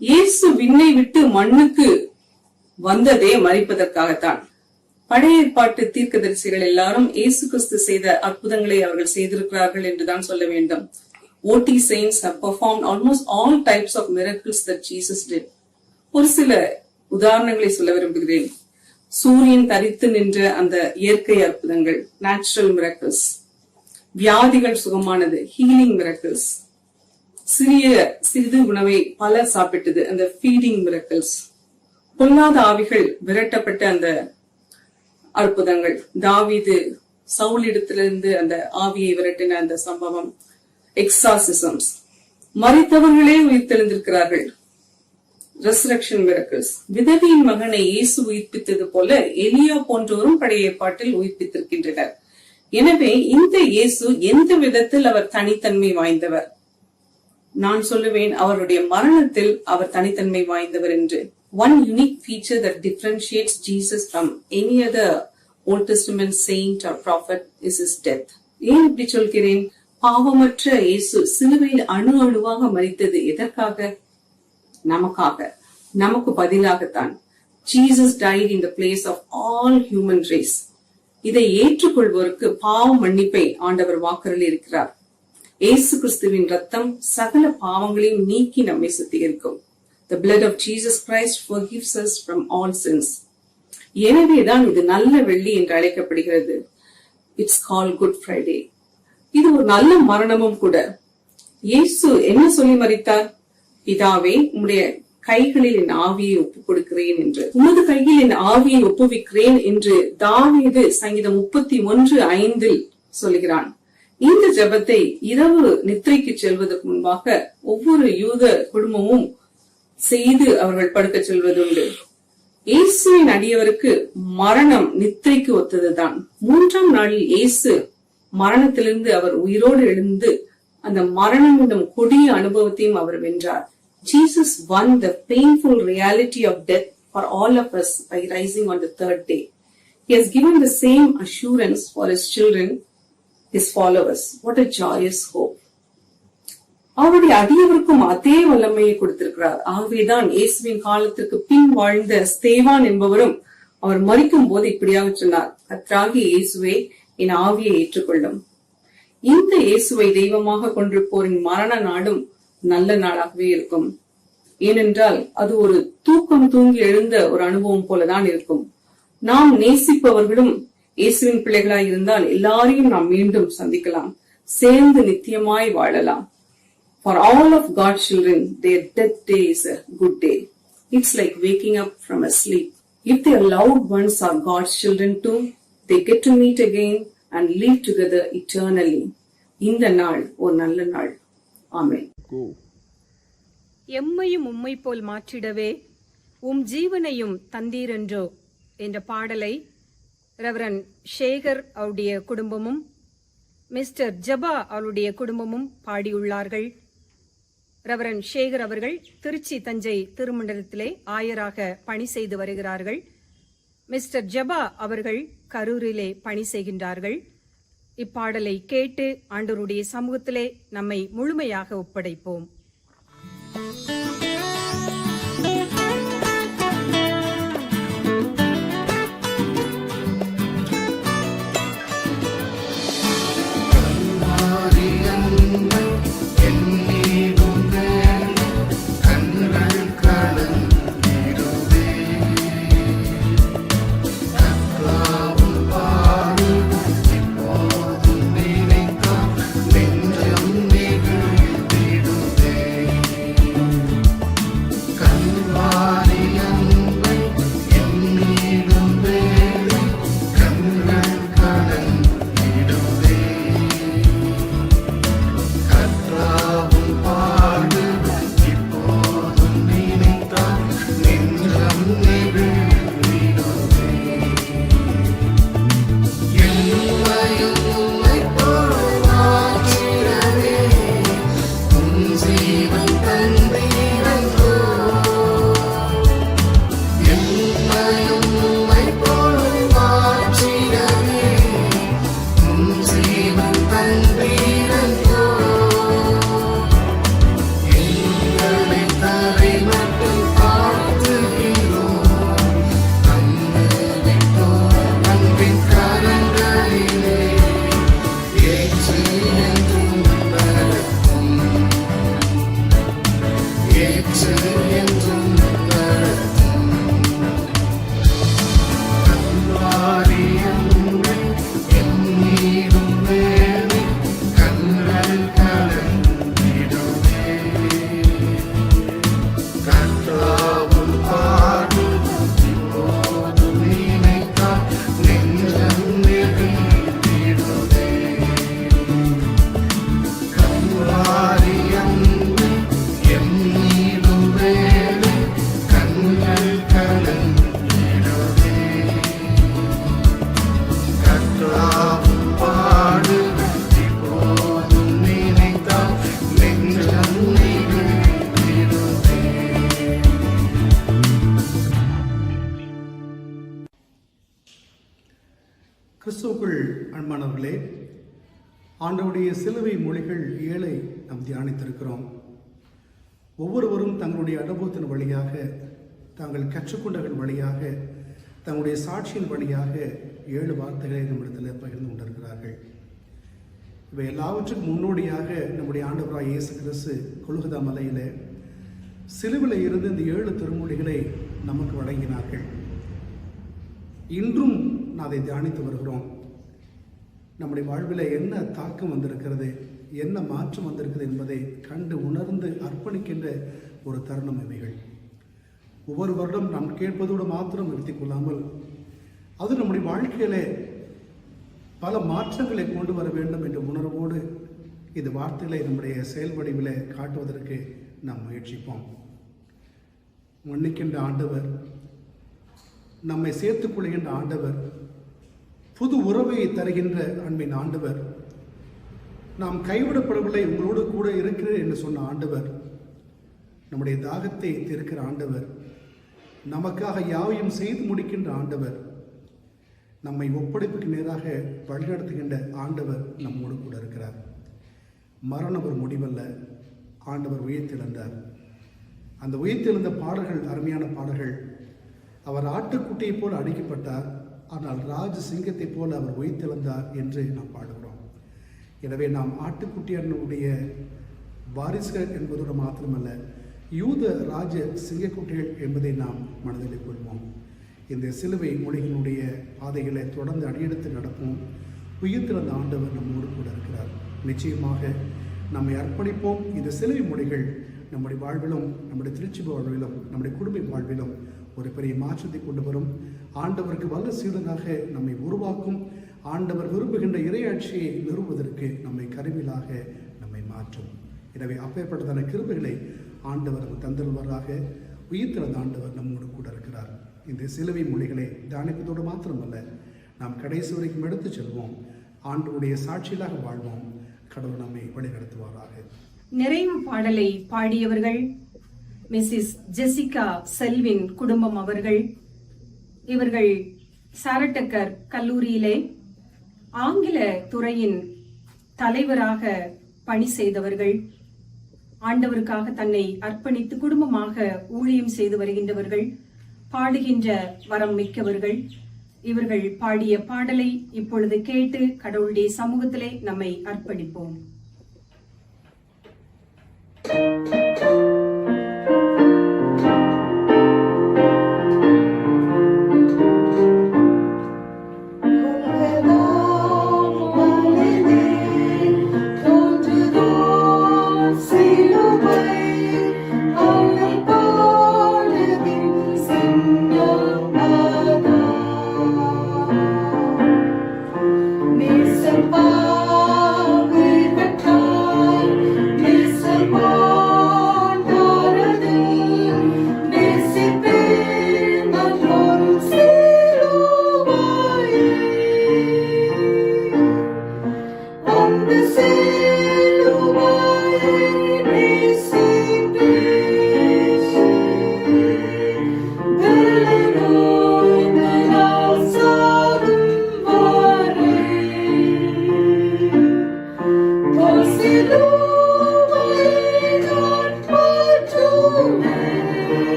இயேசு விண்ணை விட்டு மண்ணுக்கு வந்ததே மரிப்பதற்காகத்தான். பழைய ஏற்பாட்டு தீர்க்கதரிசிகள் எல்லாரும் இயேசு கிறிஸ்து செய்த அற்புதங்களை அவர்கள் செய்திருக்கிறார்கள் என்றுதான் சொல்ல வேண்டும். OT saints have performed almost all types of miracles that Jesus did. ஒரு சில உதாரணங்களை சொல்ல விரும்புகிறேன். சூரியன் தரித்து நின்ற அந்த இயற்கை அற்புதங்கள், நேச்சுரல் மிரக்கிள்ஸ். வியாதிகள் சுகமானது, ஹீலிங் மிரக்கிள்ஸ். சிறிது உணவை பலர் சாப்பிட்டது, அந்த ஃபீடிங் மிரக்கிள்ஸ். பொல்லாத ஆவிகள் விரட்டப்பட்ட அந்த அற்புதங்கள், தாவீது சவுலிடத்திலிருந்து அந்த ஆவியை விரட்டின அந்த சம்பவம், எக்ஸாசிசம்ஸ். மரித்தவர்களே உயிர்த்தெழுந்திருக்கிறார்கள், ரெசரக்ஷன் மிரக்கிள்ஸ். விதவியின் மகனை இயேசு உயிர்ப்பித்தது போல எலியா போன்றோரும் பழைய ஏற்பாட்டில் உயிர்ப்பித்திருக்கின்றனர். எனவே இந்த இயேசு எந்த விதத்தில் அவர் தனித்தன்மை வாய்ந்தவர்? நான் சொல்லுவேன், அவருடைய மரணத்தில் அவர் தனித்தன்மை வாய்ந்தவர் என்று. One unique feature that differentiates Jesus from any other Old Testament saint or prophet is his death. ஏன் இப்படி சொல்கிறேன்? பாவமற்ற இயேசு சிலுவையில் அணு அணுவாக மரித்தது எதற்காக? நமக்காக, நமக்கு பதிலாகத்தான். Jesus died in the place of all human race. இதை ஏற்றுக்கொள்வோருக்கு பாவ மன்னிப்பை ஆண்டவர் வாக்குறுதி இருக்கிறார். இயேசு கிறிஸ்துவின் ரத்தம் சகல பாவங்களையும் நீக்கி நம்மை சுத்திகரிக்கும். The blood of Jesus Christ forgives us from all sins. எனவேதான் இது நல்ல வெள்ளி என்று அழைக்கப்படுகிறது. It's called Good Friday. இது ஒரு நல்ல மரணமும் கூட. இயேசு என்ன சொல்லி மரித்தார்? பிதாவே, உம்முடைய கைகளில் என் ஆவியை ஒப்புக் கொடுக்கிறேன் என்று. உமது கையில் என் ஆவியை ஒப்புவிக்கிறேன் என்று தாவீது சங்கீதம் 31:5 சொல்கிறான். இந்த ஜெபத்தை இரவு நித்திரைக்கு செல்வதற்கு முன்பாக ஒவ்வொரு யூத குடும்பமும் செய்து அவர்கள் படுக்க செல்வதுண்டு. இயேசுவின் அடியவருக்கு மரணம் நித்திரைக்கு ஒத்ததுதான். 3ஆம் நாளில் இயேசு மரணத்திலிருந்து அவர் உயிரோடு எழுந்து அந்த மரணம் என்னும் கொடிய அனுபவத்தையும் அவர் வென்றார். Jesus won the painful reality of death for all of us by rising on the 3rd day. He has given the same assurance for his children, his followers. What a joyous hope. அவருடைய அடியவருக்கும் அதே வல்லமையை கொடுத்திருக்கிறார். ஆகவேதான் இயேசுவின் காலத்திற்கு பின் வாழ்ந்த ஸ்தேவான் என்பவரும் அவர் மரிக்கும் போது இப்படியாக சொன்னார், கர்த்தராகிய இயேசுவே, என் ஆவியை ஏற்றுக்கொள்ளும். இந்த இயேசுவை தெய்வமாக கொண்டிருப்போரின் மரண நாடும் நல்ல நாளாகவே இருக்கும். ஏனென்றால் அது ஒரு தூக்கம் தூங்கி எழுந்த ஒரு அனுபவம் போலதான் இருக்கும். நாம் நேசிப்பவர்களும் இயேசுவின் பிள்ளைகளாய் இருந்தால் எல்லாரையும் நாம் மீண்டும் சந்திக்கலாம், சேர்ந்து நித்தியமாய் வாழலாம். For all of God's children, their death day is a good day. It's like waking up from a sleep. If their loved ones are God's children too, they get to meet again and live together eternally. இந்த நாள் ஒரு நல்ல நாள். ஆமென். எம்மையும் உம்மை போல் மாற்றிடவே ஜீவனையும் தந்தீரென்றோ என்ற பாடலை reverend Sekar அவருடைய குடும்பமும் மிஸ்டர் ஜபா அவருடைய குடும்பமும் பாடியுள்ளார்கள். ரெவரன் சேகர் அவர்கள் திருச்சி தஞ்சை திருமண்டலத்திலே ஆயராக பணி செய்து வருகிறார்கள். மிஸ்டர் ஜபா அவர்கள் கரூரிலே பணி செய்கின்றார்கள். இப்பாடலை கேட்டு ஆண்டவருடைய சமூகத்திலே நம்மை முழுமையாக ஒப்படைப்போம். அன்பானவர்களே, ஆண்டவருடைய சிலுவை மொழிகள் 7 நாம் தியானித்திருக்கிறோம். ஒவ்வொருவரும் தங்களுடைய அனுபவத்தின் வழியாக, தாங்கள் கற்றுக்கொண்டவர்கள் வழியாக, தங்களுடைய சாட்சியின் வழியாக 7 வார்த்தைகளை நம்மிடத்தில் பகிர்ந்து கொண்டிருக்கிறார்கள். இவை எல்லாவற்றுக்கும் முன்னோடியாக நம்முடைய ஆண்டவராய் இயேசு கிறிஸ்து கொல்கத்தா மலையில் சிலுவில இருந்து இந்த 7 திருமொழிகளை நமக்கு வழங்கினார்கள். இன்றும் அதை தியானித்து வருகிறோம். நம்முடைய வாழ்வில் என்ன தாக்கம் வந்திருக்கிறது, என்ன மாற்றம் வந்திருக்கிறது என்பதை கண்டு உணர்ந்து அர்ப்பணிக்கின்ற ஒரு தருணம் இவைகள். ஒவ்வொரு வருடம் நாம் கேட்பதோடு மாத்திரம் நிறுத்திக் கொள்ளாமல் அது நம்முடைய வாழ்க்கையில பல மாற்றங்களை கொண்டு வர வேண்டும் என்ற உணர்வோடு இந்த வார்த்தைகளை நம்முடைய செயல் வடிவில் காட்டுவதற்கு நாம் முயற்சிப்போம். மன்னிக்கின்ற ஆண்டவர், நம்மை சேர்த்துக் கொள்கின்ற ஆண்டவர், புது உறவை தருகின்ற அன்பின் ஆண்டவர், நாம் கைவிடப்படவில்லை, உங்களோடு கூட இருக்கிறேன் என்று சொன்ன ஆண்டவர், நம்முடைய தாகத்தை தீர்க்கிற ஆண்டவர், நமக்காக யாவையும் செய்து முடிக்கின்ற ஆண்டவர், நம்மை ஒப்படைப்புக்கு நேராக வழிநடத்துகின்ற ஆண்டவர் நம்மோடு கூட இருக்கிறார். மரணம் ஒரு முடிவல்ல, ஆண்டவர் உயிர்த்தெழுந்தார். அந்த உயிர்த்தெழுந்த பாடல்கள் அருமையான பாடல்கள். அவர் ஆட்டுக்குட்டியை போல அடிக்கப்பட்டார், ஆனால் ராஜ சிங்கத்தை போல அவர் உயிர்த்தெழுந்தார் என்று நாம் பாடுகிறோம். எனவே நாம் ஆட்டுக்குட்டியானுடைய வாரிசுகள் என்பதோடு மாத்திரமல்ல, யூத ராஜ சிங்கக்குட்டிகள் என்பதை நாம் மனதில் கொள்வோம். இந்த சிலுவை மொழிகளுடைய பாதைகளை தொடர்ந்து அடியெடுத்து நடப்போம். உயிர்த்தெழுந்த ஆண்டவர் நம்மோடு கூட இருக்கிறார். நிச்சயமாக நம்மை அர்ப்பணிப்போம். இந்த சிலுவை மொழிகள் நம்முடைய வாழ்விலும், நம்முடைய திருச்சி வாழ்விலும், நம்முடைய குடும்ப வாழ்விலும் ஒரு பெரிய மாற்றத்தை கொண்டு வரும். ஆண்டவருக்கு வல்ல சீடனாக நம்மை உருவாக்கும். ஆண்டவர் விரும்புகின்ற இறையாட்சியை நிறுவுவதற்கு நம்மை கருவிலாக நம்மை மாற்றும். எனவே அப்பேற்பட்டதான கிருபைகளை ஆண்டவர் தந்தல்வராக. உயிர்த்தெழுந்த ஆண்டவர் நம்மோடு கூட இருக்கிறார். இந்த சிலுவை மொழிகளை தியானிப்பதோடு மாத்திரமல்ல, நாம் கடைசி வரைக்கும் எடுத்து செல்வோம். ஆண்டவருடைய சாட்சியிலாக வாழ்வோம். கடவுள் நம்மை வழிநடத்துவாராக. நிறைவு பாடலை பாடியவர்கள் மிஸ்ஸஸ் ஜெசிகா செல்வின் குடும்பம் அவர்கள். இவர்கள் சாரட்டக்கர் கல்லூரியிலே ஆங்கில துறையின் தலைவராக பணி செய்தவர்கள். ஆண்டவருக்காக தன்னை அர்ப்பணித்து குடும்பமாக ஊழியம் செய்து வருகின்றவர்கள், பாடுகின்ற வரம் மிக்கவர்கள். இவர்கள் பாடிய பாடலை இப்பொழுது கேட்டு கடவுளுடைய சமூகத்திலே நம்மை அர்ப்பணிப்போம். Miss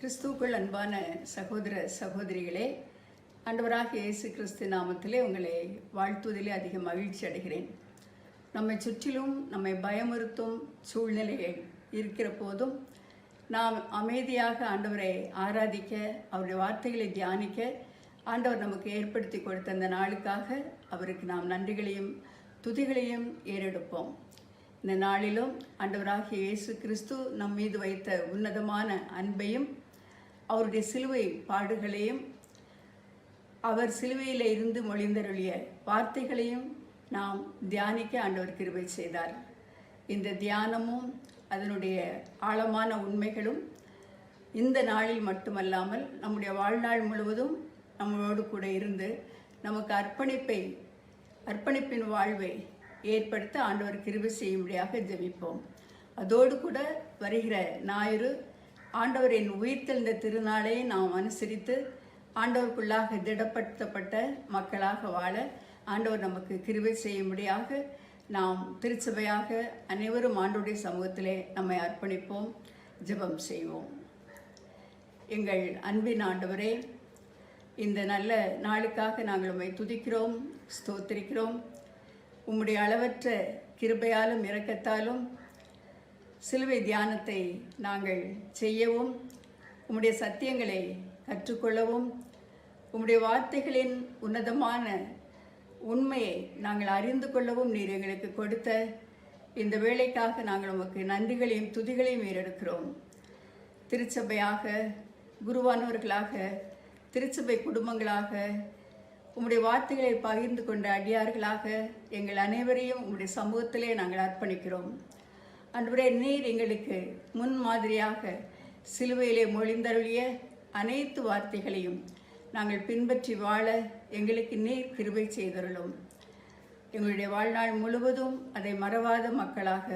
கிறிஸ்துவுக்குள் அன்பான சகோதர சகோதரிகளே, ஆண்டவராகிய இயேசு கிறிஸ்து நாமத்திலே உங்களை வாழ்த்துவதிலே அதிக மகிழ்ச்சி அடைகிறேன். நம்மை சுற்றிலும் நம்மை பயமுறுத்தும் சூழ்நிலைகள் இருக்கிற போதும் நாம் அமைதியாக ஆண்டவரை ஆராதிக்க, அவருடைய வார்த்தைகளை தியானிக்க ஆண்டவர் நமக்கு ஏற்படுத்தி கொடுத்த அந்த நாளுக்காக அவருக்கு நாம் நன்றிகளையும் துதிகளையும் ஏறெடுப்போம். இந்த நாளிலும் ஆண்டவராகிய இயேசு கிறிஸ்து நம் மீது வைத்த உன்னதமான அன்பையும் அவருடைய சிலுவை பாடுகளையும் அவர் சிலுவையில் இருந்து மொழிந்தருளிய வார்த்தைகளையும் நாம் தியானிக்க ஆண்டவர் கிருபை செய்தார். இந்த தியானமும் அதனுடைய ஆழமான உண்மைகளும் இந்த நாளில் மட்டுமல்லாமல் நம்முடைய வாழ்நாள் முழுவதும் நம்மளோடு கூட இருந்து நமக்கு அர்ப்பணிப்பின் வாழ்வை ஏற்படுத்த ஆண்டவர் கிருபை செய்யும்படியாக ஜெபிப்போம். அதோடு கூட வருகிற ஞாயிறு ஆண்டவரின் உயிர்த்தெழுந்த திருநாளை நாம் அனுசரித்து ஆண்டவருக்குள்ளாக திடப்படுத்தப்பட்ட மக்களாக வாழ ஆண்டவர் நமக்கு கிருபை செய்யும்படியாக நாம் திருச்சபையாக அனைவரும் ஆண்டவருடைய சமூகத்திலே நம்மை அர்ப்பணிப்போம், ஜெபம் செய்வோம். எங்கள் அன்பின் ஆண்டவரே, இந்த நல்ல நாளுக்காக நாங்கள் உம்மை துதிக்கிறோம், ஸ்தோத்திரிக்கிறோம். உம்முடைய அளவற்ற கிருபையாலும் இரக்கத்தாலும் சிலுவை தியானத்தை நாங்கள் செய்யவும், உம்முடைய சத்தியங்களை கற்றுக்கொள்ளவும், உம்முடைய வார்த்தைகளின் உன்னதமான உண்மையை நாங்கள் அறிந்து கொள்ளவும் நீர் எங்களுக்கு கொடுத்த இந்த வேலைக்காக நாங்கள் உமக்கு நன்றிகளையும் துதிகளையும் ஏறெடுக்கிறோம். திருச்சபையாக, குருவானவர்களாக, திருச்சபை குடும்பங்களாக, உம்முடைய வார்த்தைகளை பகிர்ந்து கொண்ட அடியார்களாக எங்கள் அனைவரையும் உம்முடைய சமூகத்திலே நாங்கள் அர்ப்பணிக்கிறோம். அன்றுவரே, நீர் எங்களுக்கு முன்மாதிரியாக சிலுவையிலே மொழிந்தருளிய அனைத்து வார்த்தைகளையும் நாங்கள் பின்பற்றி வாழ எங்களுக்கு நீர் கிருபை செய்தருளும். எங்களுடைய வாழ்நாள் முழுவதும் அதை மறவாத மக்களாக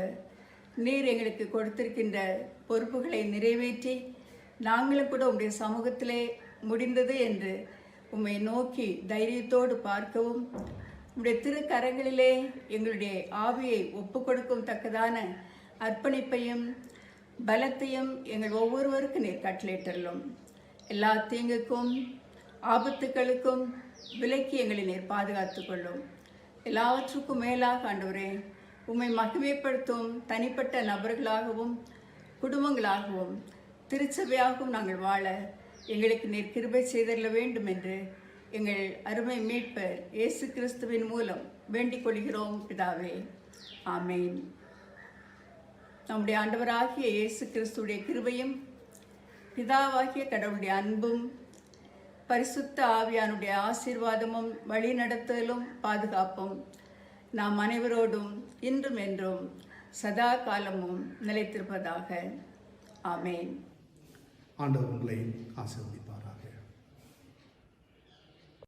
நீர் எங்களுக்கு கொடுத்திருக்கின்ற பொறுப்புகளை நிறைவேற்றி நாங்களும் கூட உம்முடைய சமூகத்திலே முடிந்தது என்று உம்மை நோக்கி தைரியத்தோடு பார்க்கவும், உம்முடைய திருக்கரங்களிலே எங்களுடைய ஆவியை ஒப்பு கொடுக்கும் தக்கதான அர்ப்பணிப்பையும் பலத்தையும் எங்கள் ஒவ்வொருவருக்கும் நீர் கட்டளையிட்டருளும். எல்லா தீங்குக்கும் ஆபத்துக்களுக்கும் விலக்கி எங்களை நீர் பாதுகாத்து கொள்ளும். எல்லாவற்றுக்கும் மேலாக ஆண்டவரே, உம்மை மகிமைப்படுத்தும் தனிப்பட்ட நபர்களாகவும் குடும்பங்களாகவும் திருச்சபையாகவும் நாங்கள் வாழ எங்களுக்கு நீர் கிருபை செய்தருள வேண்டும் என்று எங்கள் அருமை மீட்பர் இயேசு கிறிஸ்துவின் மூலம் வேண்டிக் கொள்கிறோம் பிதாவே, ஆமேன். நம்முடைய ஆண்டவராகிய இயேசு கிறிஸ்துடைய கிருபையும் பிதாவாகிய கடவுளுடைய அன்பும் பரிசுத்த ஆவியானுடைய ஆசீர்வாதமும் வழிநடத்தலும் பாதுகாப்பும் நாம் அனைவரோடும் இன்றும் என்றும் சதா காலமும் நிலைத்திருப்பதாக. ஆமேன். ஆண்டவர் உங்களை ஆசீர்வதிப்பார்.